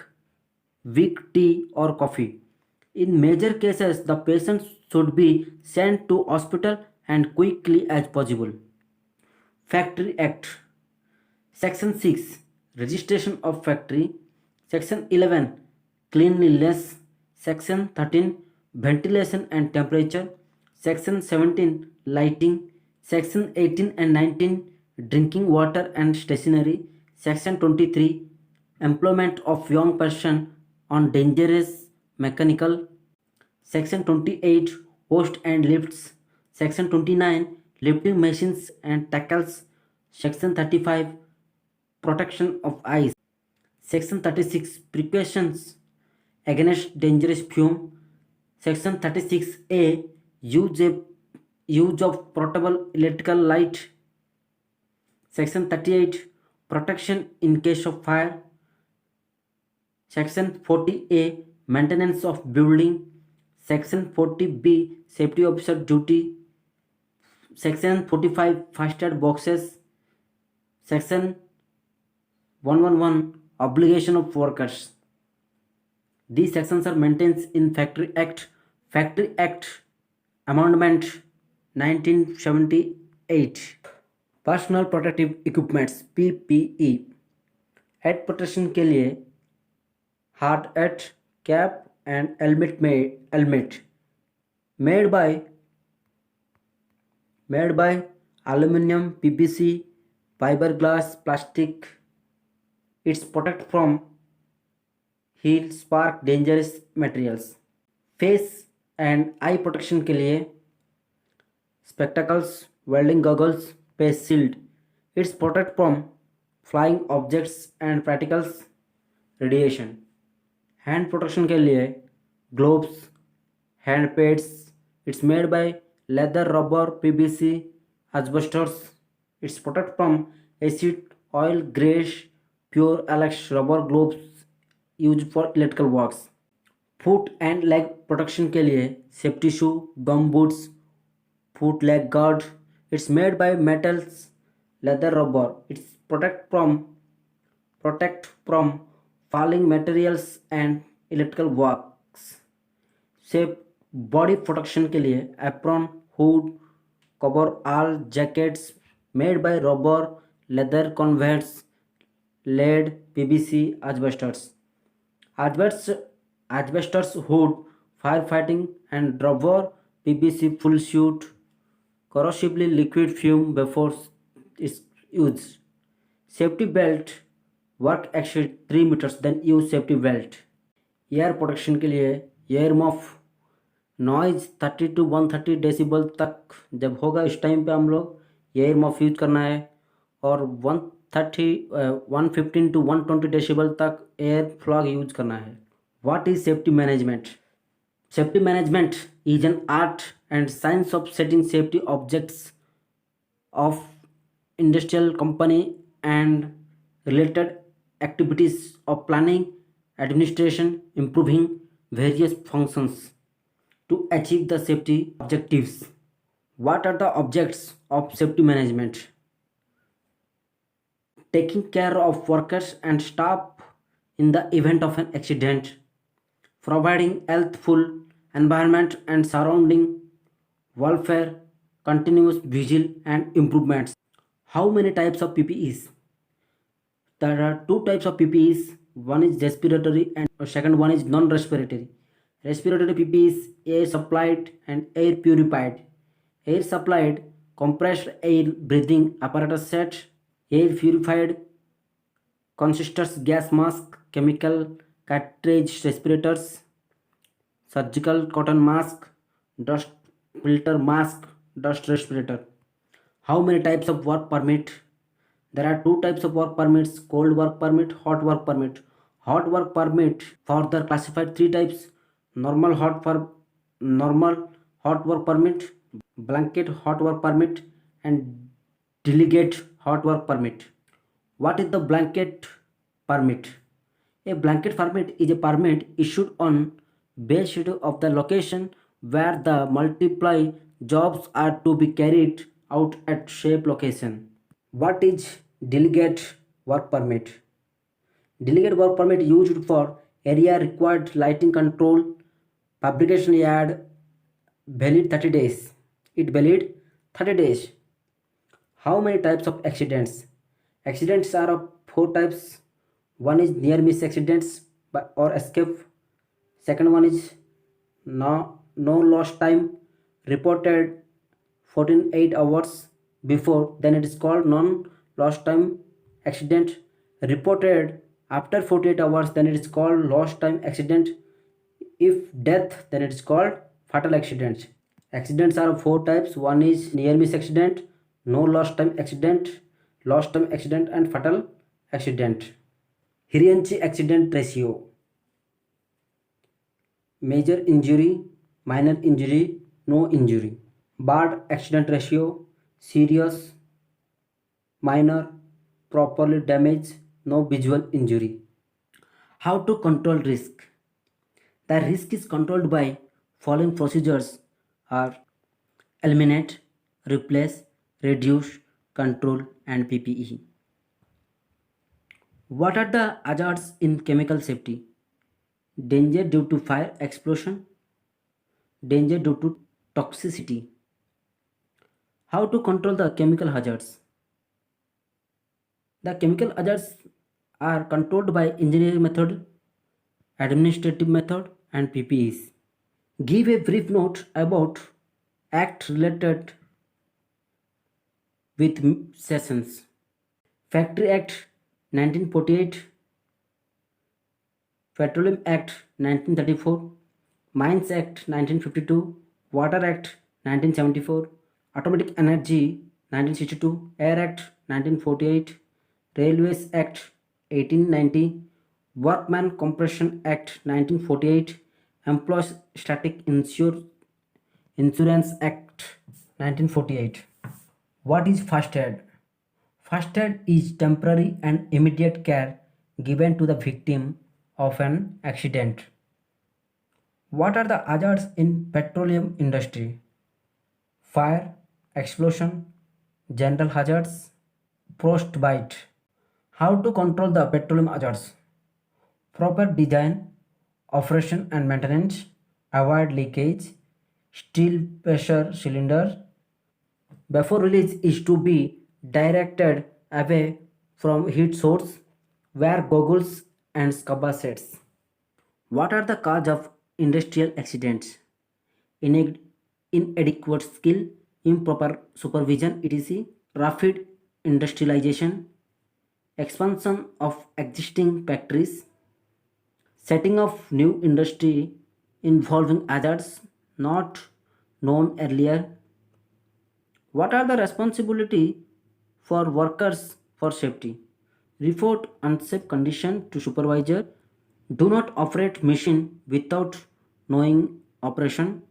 tea or coffee. In major cases, the patient should be sent to hospital and quickly as possible. Factory Act. Section 6, Registration of Factory. Section 11, Cleanliness. Section 13, Ventilation and Temperature. Section 17, Lighting. Section 18 and 19, Drinking water and stationery. Section 23, Employment of young person on dangerous mechanical. Section 28, Hoist and lifts. Section 29, Lifting machines and tackles. Section 35, Protection of eyes. Section 36, Precautions against dangerous fume. Section 36A, use of portable electrical light. Section 38, Protection in case of fire. Section 40A, Maintenance of building. Section 40B, Safety officer duty. Section 45, First aid boxes. Section 111, Obligation of workers. These sections are maintained in Factory Act. Factory Act Amendment 1978. Personal protective equipments PPE। Head protection के लिए hard hat, cap and helmet made by aluminum, PVC, fiberglass, plastic. It's protect from heat, spark, dangerous materials. Face and I protection के लिए spectacles, welding goggles, face shield. It's protect from flying objects and particles, radiation. Hand protection के लिए gloves, hand pads. It's made bye leather, rubber, PVC, asbestos. It's protect from acid, oil, grease, pure Alex rubber gloves used for electrical works. Foot and leg protection के लिए safety shoe, gum boots, foot leg guard. It's made by metals, leather, rubber. It's protect from falling materials and electrical works. Safe body protection के लिए apron, hood, cover all jackets made by rubber, leather, canvas, lead, PVC, asbestos hood, firefighting and rubber, PVC full suit, corrosively liquid fume before its used. Safety belt, work exceed 3 meters then use safety belt. Air protection के लिए air muff. Noise 30 to 130 decibel तक जब होगा इस time पे हम लोग air muff use करना है. और 115 to 120 डेसिबल तक एयर फ्लॉग यूज करना है. What is safety management? Safety management is an art and science of setting safety objects of industrial company and related activities of planning, administration, improving various functions to achieve the safety objectives. What are the objects of safety management? Taking care of workers and staff in the event of an accident, providing healthful environment and surrounding welfare, continuous vigil and improvements. How many types of PPEs? There are two types of PPEs. One is respiratory and second one is non-respiratory. Respiratory PPEs air supplied and air purified. Air supplied compressed air breathing apparatus set. Air purified consists gas mask, chemical cartridge respirators, surgical cotton mask, dust filter mask, dust respirator. How many types of work permit? There are two types of work permits: cold work permit, hot work permit. Hot work permit further classified three types: normal hot work permit, blanket hot work permit, and delegate hot work permit. What is the blanket permit? A blanket permit is a permit issued on basis of the location where the multiple jobs are to be carried out at said location. What is delegate work permit? Delegate work permit used for area required lighting control, fabrication yard, valid 30 days. It valid 30 days. How many types of accidents? Accidents are of four types. One is near miss accidents or escape. Second one is no lost time reported 48 hours before, then it is called non lost time accident. Reported after 48 hours, then it is called lost time accident. If death, then it is called fatal accident. Accidents are of four types. One is near miss accident, no lost time accident, lost time accident and fatal accident. Hirianchi accident ratio: major injury, minor injury, no injury. Bad accident ratio: serious, minor, properly damaged, no visual injury. How to control risk? The risk is controlled by following procedures are eliminate, replace, reduce, control and PPE. What are the hazards in chemical safety? Danger due to fire explosion, danger due to toxicity. How to control the chemical hazards? The chemical hazards are controlled by engineering method, administrative method and PPEs. Give a brief note about act related with sessions. Factory Act 1948, Petroleum Act 1934, Mines Act 1952, Water Act 1974, Atomic Energy 1962, Air Act 1948, Railways Act 1890, Workman Compression Act 1948, Employees Static Insurance Act 1948. What is first aid? First aid is temporary and immediate care given to the victim of an accident. What are the hazards in petroleum industry? Fire, explosion, general hazards, frostbite. How to control the petroleum hazards? Proper design, operation and maintenance, avoid leakage, steel pressure cylinder. Before release is to be directed away from heat source. Wear goggles and scuba sets. What are the cause of industrial accidents? Ined- Inadequate skill, improper supervision, etc. Rapid industrialization, expansion of existing factories, setting of new industry involving hazards not known earlier. What are the responsibility for workers for safety? Report unsafe condition to supervisor. Do not operate machine without knowing operation.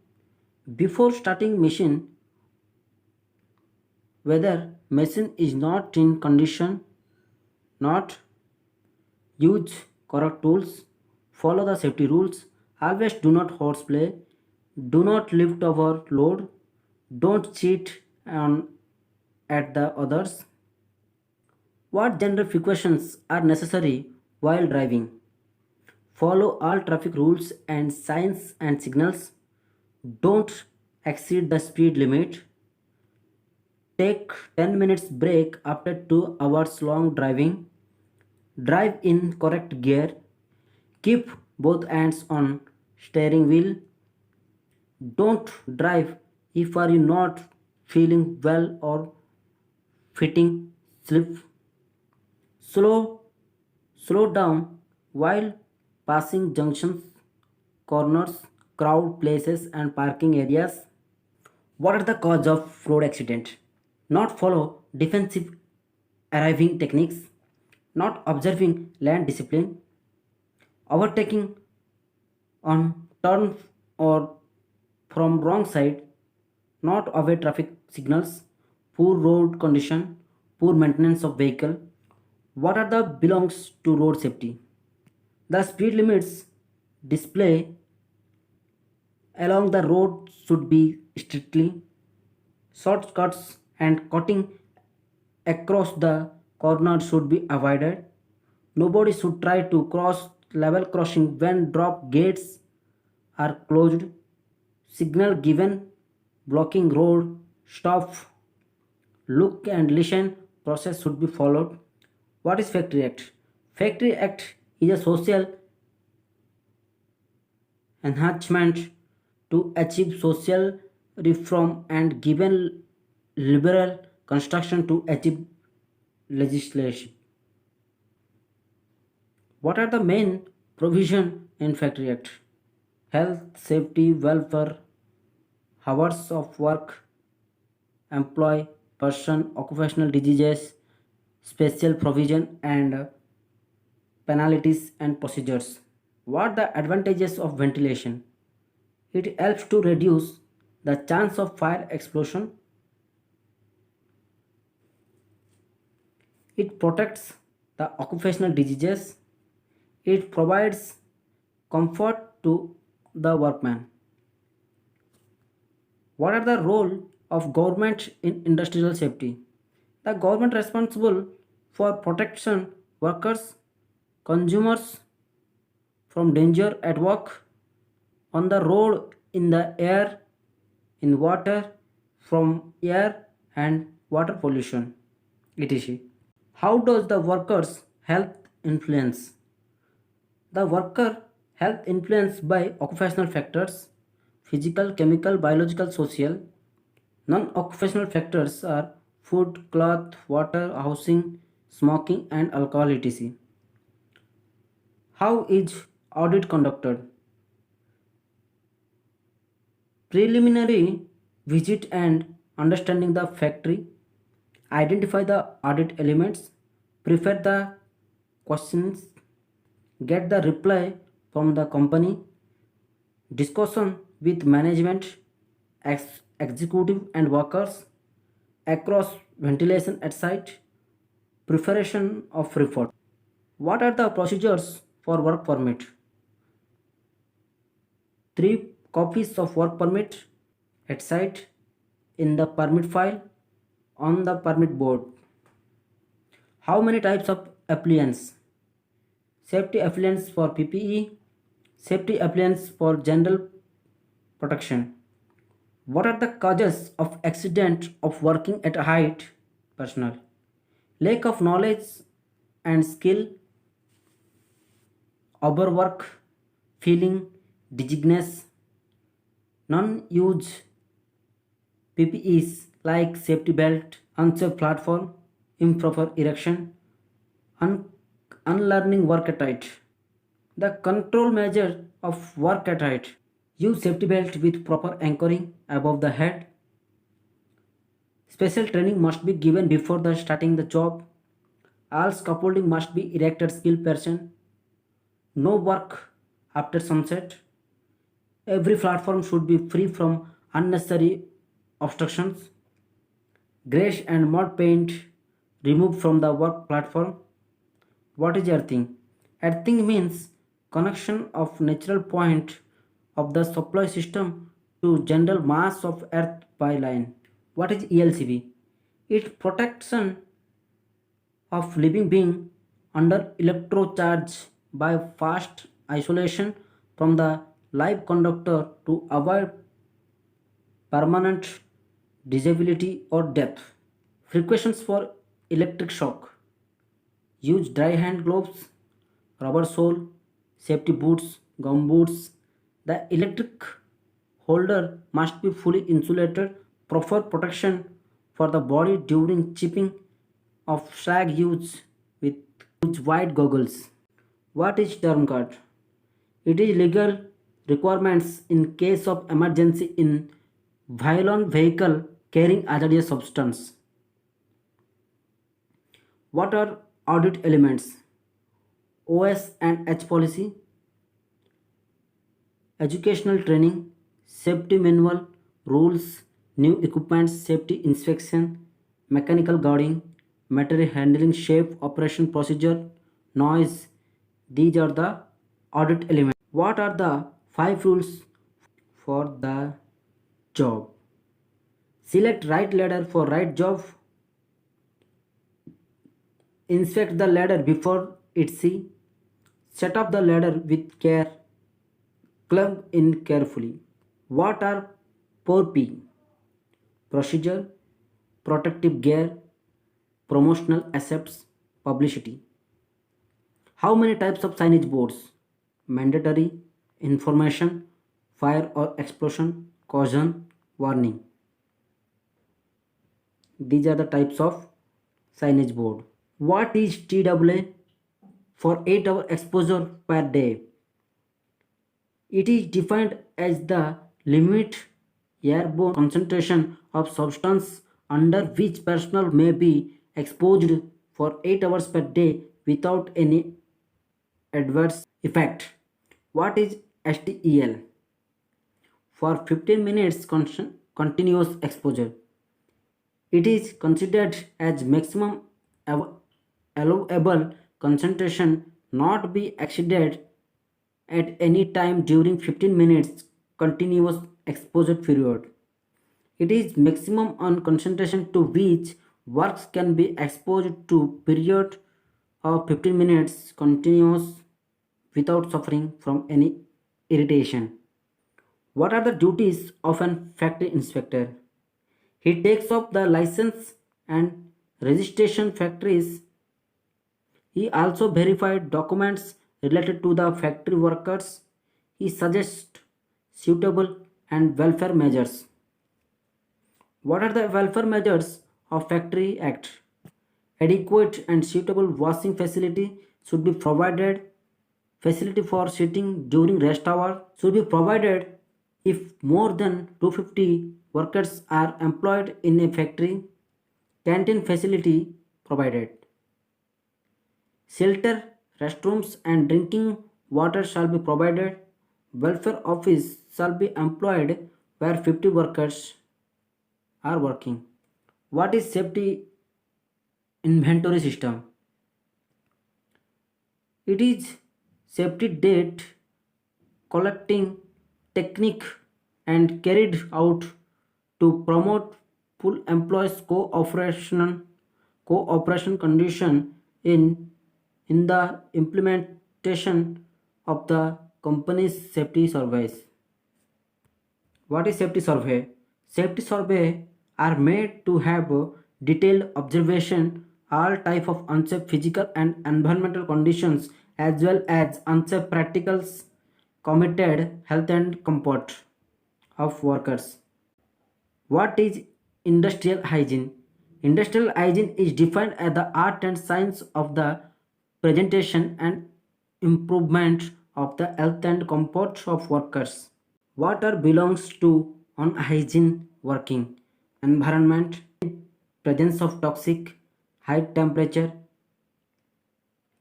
Before starting machine, whether machine is not in condition, not use correct tools, follow the safety rules, always do not horseplay, do not lift overload, don't cheat on at the others. What general precautions are necessary while driving? Follow all traffic rules and signs and signals. Don't exceed the speed limit. Take 10 minutes break after 2 hours long driving. Drive in correct gear. Keep both hands on steering wheel. Don't drive if are you not feeling well or fitting slip. Slow Slow down while passing junctions, corners, crowd places and parking areas. What are the cause of road accident? Not follow defensive arriving techniques, not observing land discipline, overtaking on turn or from wrong side, not obey traffic signals, poor road condition, poor maintenance of vehicle. What are the belongs to road safety? The speed limits display along the road should be strictly. Shortcuts and cutting across the corner should be avoided. Nobody should try to cross level crossing when drop gates are closed. Signal given, blocking road, stop, look and listen process should be followed. What is Factory Act? Factory Act is a social enhancement to achieve social reform and given liberal construction to achieve legislation. What are the main provision in Factory Act? Health, safety, welfare, hours of work, employ, person, occupational diseases, special provision and penalties and procedures. What the advantages of ventilation? It helps to reduce the chance of fire explosion. It protects the occupational diseases. It provides comfort to the workman. What are the role of government in industrial safety? The government responsible for protection workers, consumers from danger at work, on the road, in the air, in water, from air and water pollution, etc. How does the worker's health influence? The worker health influenced by occupational factors, physical, chemical, biological, social. Non-occupational factors are food, cloth, water, housing, smoking and alcohol etc. How is audit conducted? Preliminary visit and understanding the factory, identify the audit elements, prepare the questions, get the reply from the company, discussion with management, executive and workers, across ventilation at site, preparation of report. What are the procedures for work permit? 3 copies of work permit at site, in the permit file, on the permit board. How many types of appliance? Safety appliance for PPE, safety appliance for general protection. What are the causes of accident of working at height personnel? Lack of knowledge and skill, overwork, feeling dizziness, non-use PPEs like safety belt, unsafe platform, improper erection, unlearning work at height. The control measure of work at height. Use safety belt with proper anchoring above the head. Special training must be given before the starting the job. All scaffolding must be erected skilled person. No work after sunset. Every platform should be free from unnecessary obstructions. Grease and mud paint removed from the work platform. What is earthing? Earthing means connection of natural point of the supply system to general mass of earth by line. What is ELCB? It protection of living being under electrocharge by fast isolation from the live conductor to avoid permanent disability or death. Precautions for electric shock. Use dry hand gloves, rubber sole, safety boots, gum boots. The electric holder must be fully insulated. Proper protection for the body during chipping of slag with use white goggles. What is term card? It is legal requirements in case of emergency in violent vehicle carrying hazardous substance. What are audit elements? OS and H policy, educational training, safety manual, rules, new equipment, safety inspection, mechanical guarding, material handling, shape, operation procedure, noise. These are the audit elements. What are the 5 rules for the job? Select right ladder for right job. Inspect the ladder before it see. Set up the ladder with care. Plug in carefully. What are 4P? Procedure, protective gear, promotional assets, publicity. How many types of signage boards? Mandatory, information, fire or explosion, caution, warning. These are the types of signage board. What is TAA? For 8-hour exposure per day. It is defined as the limit airborne concentration of substance under which personnel may be exposed for 8 hours per day without any adverse effect. What is STEL? For 15 minutes continuous exposure. It is considered as maximum allowable concentration not be exceeded at any time during 15 minutes continuous exposure period. It is maximum on concentration to which works can be exposed to period of 15 minutes continuous without suffering from any irritation. What are the duties of an factory inspector? He takes up the license and registration factories. He also verified documents related to the factory workers. He suggests suitable and welfare measures. What are the welfare measures of Factory Act? Adequate and suitable washing facility should be provided. Facility for sitting during rest hour should be provided. If more than 250 workers are employed in a factory, canteen facility provided. Shelter, restrooms, and drinking water shall be provided. Welfare office shall be employed where 50 workers are working. What is safety inventory system? It is safety data collecting technique and carried out to promote full employees cooperation condition in the implementation of the company's safety surveys. What is safety survey? Safety survey are made to have a detailed observation all type of unsafe physical and environmental conditions as well as unsafe practicals committed health and comfort of workers. What is industrial hygiene? Industrial hygiene is defined as the art and science of the presentation and improvement of the health and comfort of workers. Water belongs to unhygiene working environment, presence of toxic, high temperature,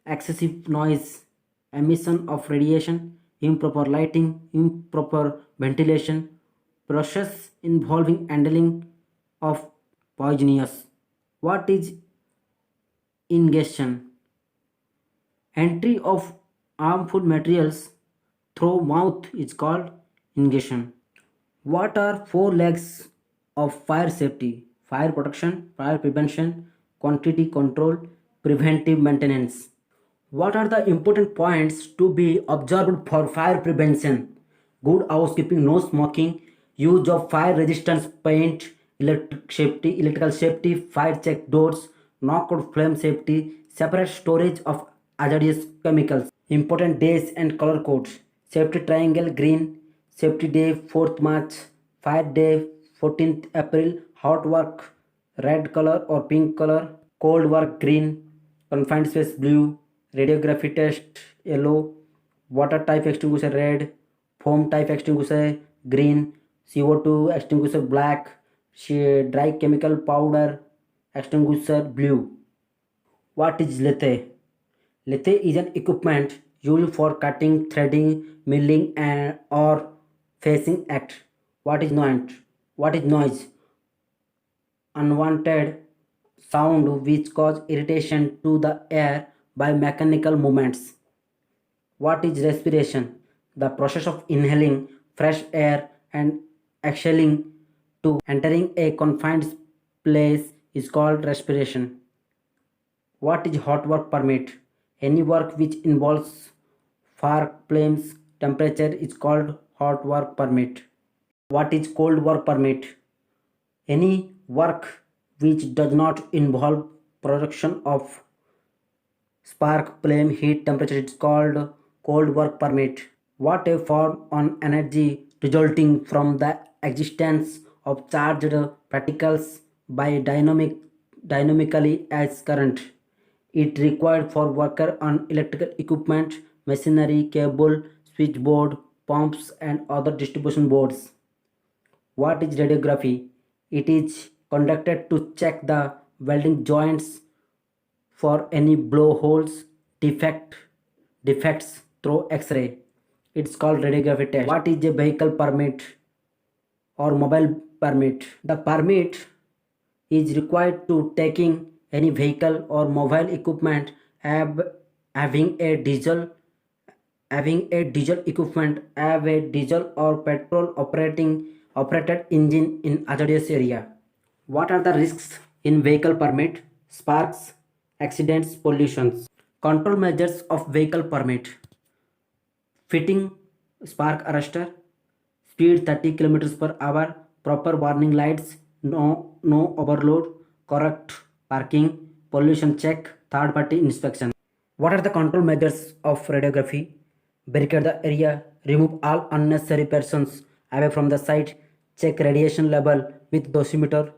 excessive noise, emission of radiation, improper lighting, improper ventilation, process involving handling of poisonous. What is ingestion? Entry of harmful materials through mouth is called ingestion. What are four legs of fire safety? Fire protection, fire prevention, quantity control, preventive maintenance. What are the important points to be observed for fire prevention? Good housekeeping, no smoking, use of fire resistance paint, electrical safety, fire check doors, knockout flame safety, separate storage of hazardous chemicals. Important days and color codes. Safety triangle green, safety day 4th March, fire day 14th April, hot work red color or pink color, cold work green, confined space blue, radiography test yellow, water type extinguisher red, foam type extinguisher green, CO2 extinguisher black, dry chemical powder extinguisher blue. What is lathe? Lathe is an equipment used for cutting, threading, milling, and or facing act. What is noise? What is noise? Unwanted sound which cause irritation to the air by mechanical movements. What is respiration? The process of inhaling fresh air and exhaling to entering a confined place is called respiration. What is hot work permit? Any work which involves far flames temperature is called hot work permit. What is cold work permit? Any work which does not involve production of spark flame heat temperature is called cold work permit. What a form on energy resulting from the existence of charged particles by dynamically as current. It required for worker on electrical equipment, machinery, cable, switchboard, pumps and other distribution boards. What is radiography? It is conducted to check the welding joints for any blowholes, defects through X-ray. It's called radiography test. What is a vehicle permit or mobile permit? The permit is required to taking any vehicle or mobile equipment having a diesel equipment have a diesel or petrol operated engine in hazardous area. What are the risks in vehicle permit? Sparks, accidents, pollutions. Control measures of vehicle permit: fitting spark arrestor, speed 30 kilometers per hour, proper warning lights, no overload, correct parking, pollution check, third party inspection. What are the control measures of radiography? Barricade the area, remove all unnecessary persons away from the site, check radiation level with dosimeter,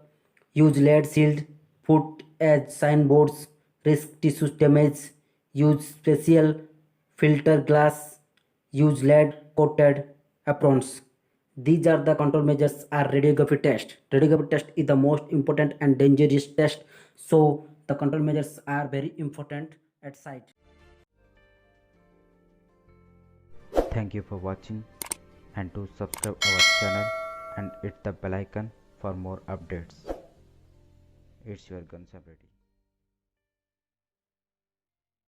use lead sealed put as signboards, risk tissue damage, use special filter glass, use lead coated aprons. These are the control measures are radiography test. Radiography test is the most important and dangerous test. So the control measures are very important at site. Thank you for watching and to subscribe our channel and hit the bell icon for more updates. It's your Gunsab ready.